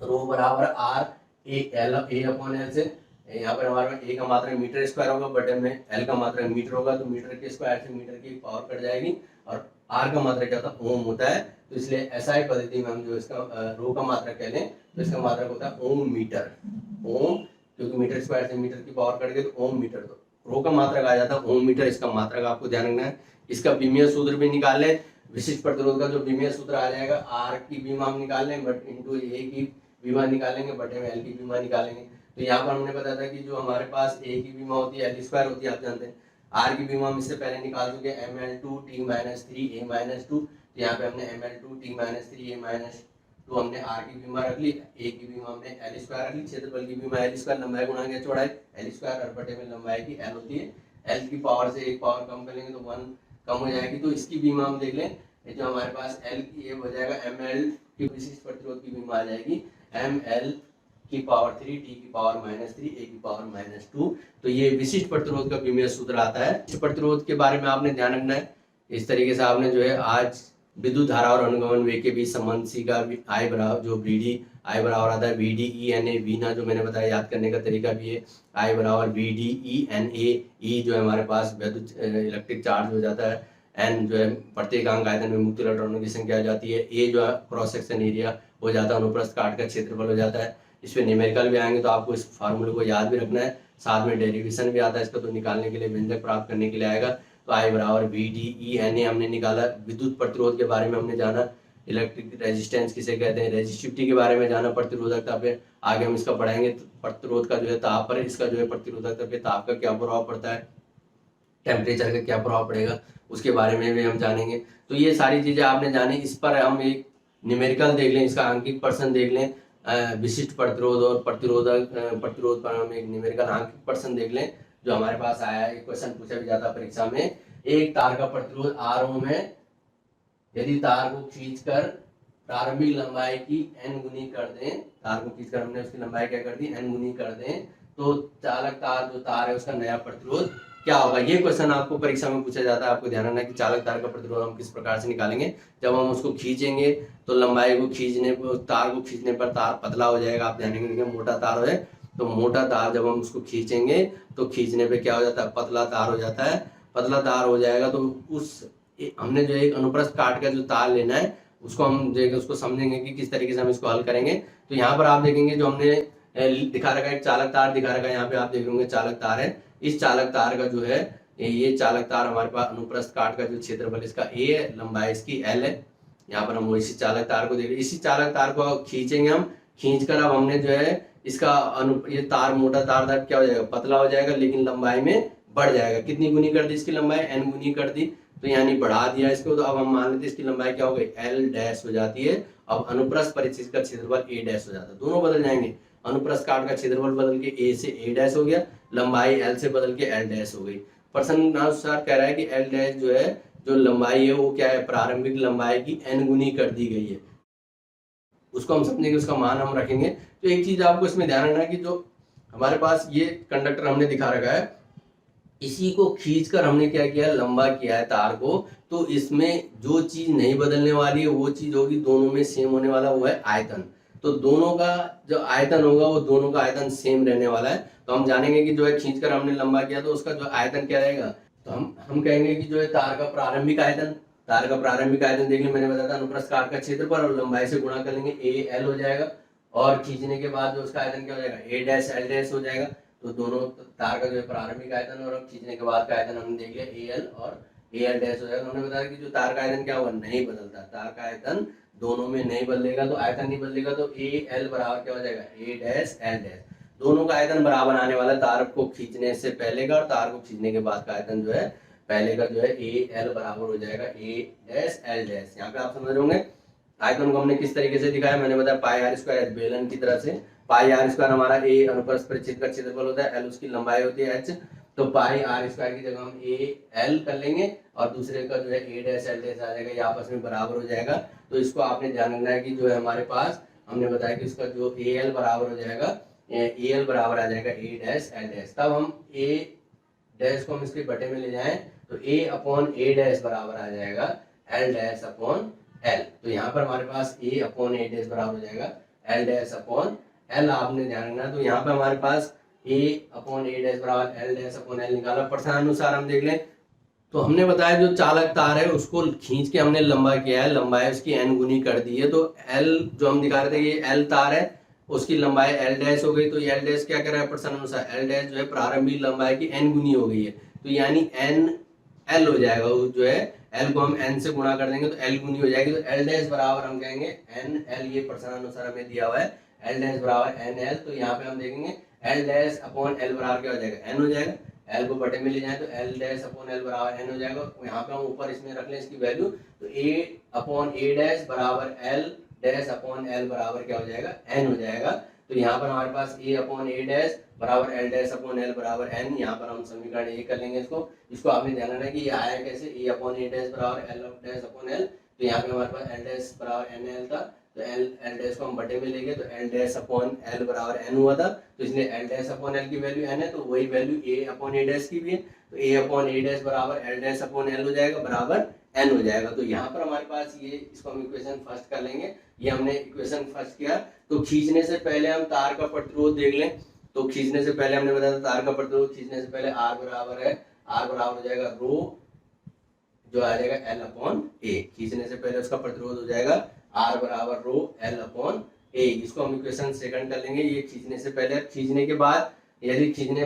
S1: रो बराबर R A L A upon L से, यहाँ पर हमारे पास ए का मात्रक मीटर स्क्वायर होगा, बटे में एल का मात्रक मीटर होगा, तो मीटर के स्क्वायर से मीटर की पावर कट जाएगी, और आर का मात्रक क्या होता है, ओम होता है। तो इसलिए एसआई पद्धति में हम जो इसका रो का मात्रक कह लें तो इसका मात्रक होता है ओम मीटर, ओम, क्योंकि मीटर स्क्वायर से मीटर की पावर कट गई तो ओम मीटर, तो रो का मात्रक आ जाता है ओम मीटर। इसका मात्रक आपको ध्यान रखना है। इसका विमीय सूत्र भी निकाल लें, विशिष्ट प्रतिरोध का जो विमीय सूत्र आ जाएगा, आर की बीमा हम निकाल लें बट इंटू ए की बीमा निकालेंगे, बटे में एल की बीमा निकालेंगे। तो यहाँ पर हमने बताया था कि जो हमारे पास ए की बीमा होती है एल स्क्वायर होती है, आप जानते हैं। आर की बीमा हम इससे पहले निकाल चुके हैं ml2 t minus 3 a minus 2। तो यहाँ पे हमने ml2 t minus 3 a minus 2 हमने आर की बीमा रख ली, ए की बीमा हमने एल स्क्वायर रख ली, क्षेत्रफल की बीमा एल स्क्वायर, लंबाई गुणा के चौड़ाई एल स्क्वायर, और बटे में लंबाई की एल होती है। एल की पावर से एक पावर कम करेंगे तो 1 कम हो जाएगी। तो इसकी बीमा हम देख लें, जो हमारे पास एल की ये हो जाएगा ml की विशिष्ट प्रतिरोध की बीमा आ जाएगी ml की पावर 3 टी की पावर माइनस 3 ए की पावर माइनस 2। तो ये विशिष्ट प्रतिरोध का विमीय सूत्र आता है। विशिष्ट प्रतिरोध के बारे में आपने ध्यान रखना है। इस तरीके से आपने जो है आज विद्युत धारा और अनुगमन वेग के बीच संबंध सीखा। आई बराबर जो बी डी आई बराबर आता है V D E N A, V ना जो मैंने बताया याद करने का तरीका भी है, आई बराबर V D E N A, E जो है हमारे पास विद्युत इलेक्ट्रिक चार्ज हो जाता है, एन जो है प्रत्येकांक आयतन में मुक्त इलेक्ट्रॉनों की संख्या हो जाती है, ए जो है क्रॉस सेक्शन एरिया हो जाता है, अनुप्रस्थ काट का क्षेत्रफल हो जाता है। इस पे न्यूमेरिकल भी आएंगे तो आपको इस फार्मूले को याद भी रखना है, साथ में डेरिवेशन भी आता है इसका, तो निकालने के लिए व्यंजक प्राप्त करने के लिए आएगा। तो आई बराबर V D E N A हमने निकाला। विद्युत प्रतिरोध के बारे में हमने जाना, इलेक्ट्रिक रेजिस्टेंस किसे कहते हैं, रेजिस्टिविटी के बारे में जाना, प्रतिरोधकता पे आगे हम इसका पढ़ाएंगे। प्रतिरोध का जो है ताप पर, इसका जो है प्रतिरोधकता पे ताप का क्या प्रभाव पड़ता है, टेम्परेचर का क्या प्रभाव पड़ेगा, उसके बारे में भी हम जानेंगे। तो ये सारी चीजें आपने जानी। इस पर हम एक न्यूमेरिकल देख लें, इसका आंकिक पर्सन देख लें, विशिष्ट प्रतिरोध और प्रतिरोध पर हम एक न्यूमेरिकल आंकिक पर्सन देख लें जो हमारे पास आया है। एक क्वेश्चन पूछा भी जाता है परीक्षा में, एक तार का प्रतिरोध आर ओम है, यदि तार को खींचकर प्रारंभिक लंबाई की n गुनी कर दें, तार को खींचकर हमने उसकी लंबाई क्या कर दी, n गुनी कर दें, तो चालक तार जो तार है उसका नया प्रतिरोध क्या होगा। ये क्वेश्चन आपको परीक्षा में पूछा जाता है। आपको ध्यान रखना है कि चालक तार का प्रतिरोध हम किस प्रकार से निकालेंगे। जब हम उसको खींचेंगे तो लंबाई को खींचने पर, तार को खींचने पर तार पतला हो जाएगा। आप ध्यान रखेंगे मोटा तार है तो मोटा तार जब हम उसको खींचेंगे तो खींचने पे क्या हो जाता है, पतला तार हो जाता है। पतला तार हो जाएगा तो उस हमने जो एक अनुप्रस्थ काट का जो तार लेना है उसको हम देखेंगे, उसको समझेंगे कि किस तरीके से हम इसको हल करेंगे। तो यहाँ पर आप देखेंगे जो हमने दिखा रखा है, एक चालक तार दिखा रखा है, यहाँ पे आप देख रहे चालक तार है। इस चालक तार का जो है ये चालक तार हमारे पास अनुप्रस्थ काट का जो क्षेत्रफल इसका ए है, लंबाई इसकी एल है। यहाँ पर हम इसी चालक तार को देख रहे हैं। इसी चालक तार को खींचेंगे हम, खींचकर अब हमने जो है इसका ये तार मोटा तार था क्या हो जाएगा, पतला हो जाएगा, लेकिन लंबाई में बढ़ जाएगा। कितनी गुनी कर दी इसकी लंबाई, एन गुनी कर दी, तो यानी बढ़ा दिया इसको। तो अब हम मान लेते इसकी लंबाई क्या हो गई, एल डैश हो जाती है। अब अनुप्रस्थ परिच्छेद का क्षेत्रफल ए डैश हो जाता है, दोनों बदल जाएंगे। अनुप्रस्थ काट का क्षेत्रफल बदल के ए से ए डैश हो गया, लंबाई एल से बदल के एल डैश हो गई। प्रश्न अनुसार कह रहा है कि एल डैश जो है, जो लंबाई है वो क्या है, प्रारंभिक लंबाई की एन गुनी कर दी गई है। उसको हम समझेंगे, उसका मान हम रखेंगे। तो एक चीज आपको इसमें ध्यान रखना है कि जो हमारे पास ये कंडक्टर हमने दिखा रखा है, इसी को खींचकर हमने क्या किया, लंबा किया है तार को। तो इसमें जो चीज नहीं बदलने वाली है वो चीज होगी, दोनों में सेम होने वाला वो है आयतन। तो दोनों का जो आयतन होगा वो दोनों का आयतन सेम रहने वाला है। तो हम जानेंगे कि जो है खींचकर हमने लंबा किया तो उसका जो आयतन क्या रहेगा। तो हम कहेंगे कि जो है तार का प्रारंभिक आयतन, तार का प्रारंभिक आयतन देखिए मैंने बताया था अनुप्रस्थ काट का क्षेत्रफल और लंबाई से गुणा कर लेंगे, ए एल हो जाएगा, और खींचने के बाद जो उसका आयतन क्या हो जाएगा, ए डैश एल डैश हो जाएगा। तो दोनों तार का जो है प्रारंभिक आयतन और खींचने के बाद का आयतन हमने देख लिया, ए एल और ए एल डैश हो जाएगा। उन्होंने बताया कि जो तार का आयतन क्या होगा, नहीं बदलता, तार का आयतन दोनों में नहीं बदलेगा। तो आयतन नहीं बदलेगा तो ए एल बराबर क्या हो जाएगा, ए डैश एल डैश। दोनों का आयतन बराबर आने वाला है, तार को खींचने से पहले का और तार को खींचने के बाद का आयतन जो है पहले का जो है ए एल बराबर हो जाएगा ए डैश एल डैश। यहाँ पे आप समझ रहे होंगे आयतन को हमने किस तरीके से दिखाया, मैंने बताया पाई आर स्क्वायर बेलन की तरह से। पाई आर स्क्वायर हमारा ए अनुप्रस्थ परिच्छेद का क्षेत्रफल होता है, एल उसकी लंबाई होती है एच, तो पाई आर स्क्वायर की जगह हम ए एल कर लेंगे और दूसरे का जो है ए डैश एल डैश आ जाएगा, ये आपस में बराबर हो जाएगा। तो इसको आपने ध्यान रखना है कि जो है हमारे पास हमने बताया कि इसका जो ए एल बराबर हो जाएगा, ए एल बराबर आ जाएगा ए डैश एल डैश। तब हम ए डैश को हम इसके बटे में ले जाएं तो ए अपॉन ए डैश बराबर आ जाएगा एल डैश अपॉन एल। तो यहाँ पर हमारे पास ए अपॉन ए डैश बराबर हो जाएगा एल डैश अपॉन एल, आपने ध्यान रखना। तो यहाँ पर हमारे पास ए अपॉन ए डैश बराबर एल डैश अपॉन एल निकाला। प्रश्न अनुसार हम देख लें तो हमने बताया जो चालक तार है उसको खींच के हमने लंबा किया है, लंबाई उसकी एन गुनी कर दी है। तो एल जो हम दिखा रहे थे ये एल तार है, उसकी लंबाई एल डैश हो गई। तो एल डैश क्या कर रहा है प्रश्न अनुसार, एल डैश जो है प्रारंभिक लंबाई की एन गुनी हो गई है, तो यानी एन एल हो जाएगा। वो जो है एल को हम एन से गुणा कर देंगे तो एल गुनी हो जाएगी। तो एल डैश बराबर हम कहेंगे एन एल, ये प्रश्न अनुसार हमें दिया हुआ है एल डैश बराबर एन एल। तो यहाँ पे हम देखेंगे एल डैश अपॉन एल बराबर क्या हो जाएगा एन हो जाएगा, एल को बटे में ले जाए तो एल डैश अपॉन एल बराबर एन हो जाएगा। यहाँ पे हम ऊपर इसमें रख लें इसकी वैल्यू, तो ए अपॉन ए डैश बराबर एल डैश अपॉन एल बराबर क्या हो जाएगा एन हो जाएगा। तो यहाँ पर हमारे पास ए अपॉन ए डैश बराबर एल डैश अपॉन एल बराबर एन, यहाँ पर हम समीकरण ए कर लेंगे इसको आपने ध्यान रखना है कि ये आया कैसे, ए अपॉन ए डैश बराबर एल डैश अपॉन एल। तो यहाँ पे हमारे पास एल डैश बराबर एन एल था, तो एल डैश को हम बटे में लेंगे तो एल डैश अपॉन एल बराबर एन हुआ था। तो इसलिए एल डैश अपॉन एल की वैल्यू एन है, तो वही value A upon A dash की भी है। तो ए अपॉन ए डैश बराबर एल डैश अपॉन एल हो जाएगा बराबर एन हो जाएगा। तो यहाँ पर हमारे पास ये इसको हम इक्वेशन फर्स्ट कर लेंगे, ये हमने इक्वेशन फर्स्ट किया। तो खींचने से पहले हम तार का प्रतिरोध देख लें। तो खींचने से पहले हमने बताया तार का प्रतिरोध खींचने से पहले आर बराबर है, आर बराबर हो जाएगा रो जो आ जाएगा एल अपॉन ए। खींचने से पहले उसका प्रतिरोध हो जाएगा आर बराबर रो एल अपॉन ए। इसको हम इक्वेशन सेकंड कर लेंगे। ये खींचने से पहले, खींचने के बाद यदि खींचने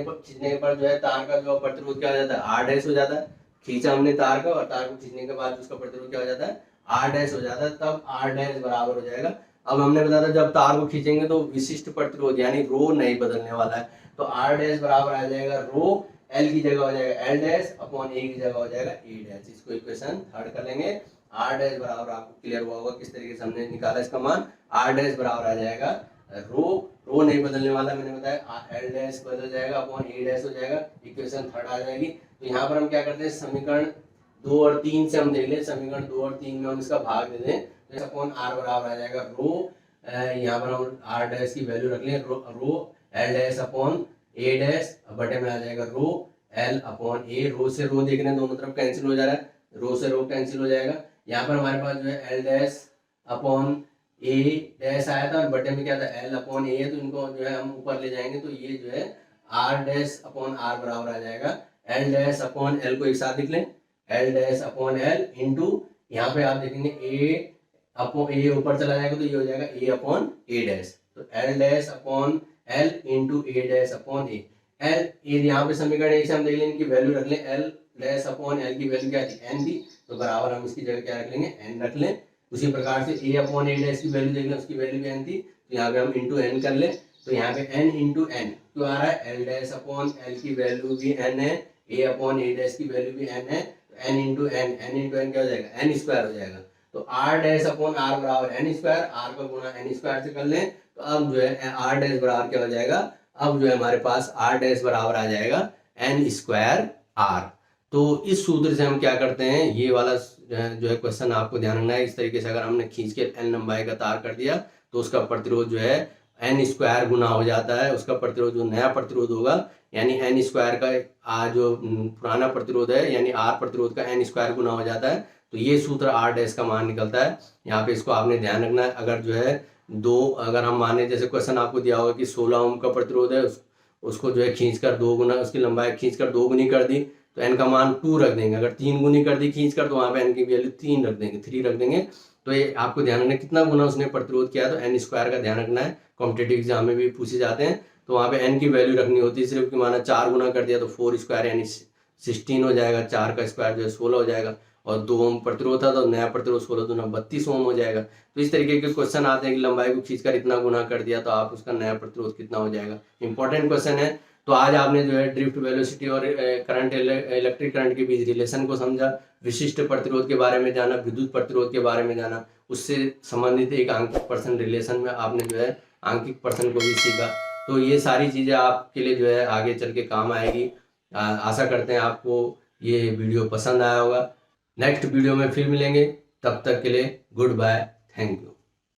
S1: पर जो है तार का जो प्रतिरोध क्या हो जाता है आर डैश हो जाता है। खींचा हमने तार का और तार को खींचने के बाद उसका प्रतिरोध क्या हो जाता है आर डैश हो जाता है, तब आर डैश बराबर हो जाएगा। अब हमने बताया था जब तार को खींचेंगे तो विशिष्ट प्रतिरोध यानी रो नहीं बदलने वाला है, तो आर डैश बराबर आ जाएगा रो एल की जगह हो जाएगा एल डैश अपॉन ए की जगह हो जाएगा ए डैश। इसको इक्वेशन थर्ड कर लेंगे। आर डैश बराबर आपको क्लियर हुआ होगा किस तरीके से हमने निकाला इसका मान। आर डैश बराबर आ जाएगा रो नहीं बदलने वाला, मैंने बताया एल डैश बदल जाएगा अपॉन ए डैश हो जाएगा, इक्वेशन थर्ड आ जाएगी। तो यहाँ पर हम क्या करते हैं समीकरण 2 और 3 से हम देख लें, समीकरण 2 और 3 में हम इसका भाग दे दें तो अपॉन आर बराबर आ जाएगा रो, यहाँ पर हम आर डैश की वैल्यू रख लें rho L dash upon A dash, बटे में आ जाएगा रो एल अपॉन ए। रो से रो देख रहे हैं दोनों तरफ कैंसिल हो जा रहा है, रो से रो कैंसिल हो जाएगा। यहाँ पर हमारे पास जो है L dash upon A dash आया था और बटे में क्या था एल अपॉन ए, तो इनको जो है हम ऊपर ले जाएंगे तो ये जो है आर डैश अपॉन आर बराबर आ जाएगा एल डैश अपॉन एल को एक साथ लिख लें L dash upon L into यहाँ पे आप देखेंगे ए अपॉन ए ऊपर चला जाएगा तो ये हो जाएगा ए अपॉन ए डैश। तो L dash upon L into A dash upon A. L यहाँ पे समीकरण एक से हम देख लेंगे इनकी वैल्यू रख लें एल डैश अपॉन एल की वैल्यू क्या थी एन थी, तो बराबर हम इसकी जगह क्या रख लेंगे एन रख लें। उसी प्रकार से ए अपॉन ए डैश की वैल्यू देख लें उसकी वैल्यू भी एन थी, तो यहाँ पे हम इंटू एन कर लें। तो यहाँ पे एन इंटू एन क्यों आ रहा है, एल डैश अपॉन एल की वैल्यू भी एन है, ए अपॉन ए डैश की वैल्यू भी एन है, तो एन इंटू एन क्या हो जाएगा एन स्क्वायर हो जाएगा। तो आर डैश अपॉन आर बराबर एन स्क्वायर, आर का गुणा एन स्क्वायर से कर लें तो अब जो है आर डैश बराबर क्या हो जाएगा, अब जो है हमारे पास आर डैश बराबर आ जाएगा एन स्क्वायर आर। तो इस सूत्र से हम क्या करते हैं, ये वाला जो है क्वेश्चन आपको ध्यान रखना है। इस तरीके से अगर हमने खींच के एन लंबाई का तार कर दिया तो उसका प्रतिरोध जो है एन स्क्वायर गुना हो जाता है, उसका प्रतिरोध जो नया प्रतिरोध होगा यानी एन स्क्वायर का जो पुराना प्रतिरोध है यानी आर प्रतिरोध का एन स्क्वायर गुना हो जाता है। तो ये सूत्र आर डैश का मान निकलता है। यहाँ पे इसको आपने ध्यान रखना है। अगर जो है अगर हम माने जैसे क्वेश्चन आपको दिया होगा कि 16 ओम का प्रतिरोध है, उसको जो है खींचकर 2 गुना उसकी लंबाई खींचकर 2 गुनी कर दी तो एन का मान 2 रख देंगे। अगर 3 गुनी कर दी खींचकर तो वहाँ पे एन की वैल्यू 3 रख देंगे, 3 रख देंगे। तो ये आपको ध्यान रखना कितना गुना उसने प्रतिरोध किया, तो एन स्क्वायर का ध्यान रखना है। कॉम्पिटेटिव एग्जाम में भी पूछे जाते हैं तो वहाँ पे एन की वैल्यू रखनी होती है सिर्फ कि माना 4 गुना कर दिया तो 4 स्क्वायर यानी 16 हो जाएगा, 4 का स्क्वायर जो है 16 हो जाएगा और 2 ओम प्रतिरोध था तो नया प्रतिरोध 16 दूना 32 ओम हो जाएगा। तो इस तरीके के क्वेश्चन आते हैं कि लंबाई को खींचकर इतना गुना कर दिया तो आप उसका नया प्रतिरोध कितना हो जाएगा। इंपॉर्टेंट क्वेश्चन है। तो आज आपने जो है ड्रिफ्ट वेलोसिटी और करंट इलेक्ट्रिक करंट के बीच रिलेशन को समझा, विशिष्ट प्रतिरोध के बारे में जाना, विद्युत प्रतिरोध के बारे में जाना, उससे संबंधित एक आंकिक पर्सन रिलेशन में आपने जो है आंकिक पर्सन को भी सीखा। तो ये सारी चीज़ें आपके लिए जो है आगे चल के काम आएगी। आशा करते हैं आपको ये वीडियो पसंद आया होगा। नेक्स्ट वीडियो में फिर मिलेंगे, तब तक के लिए गुड बाय, थैंक यू।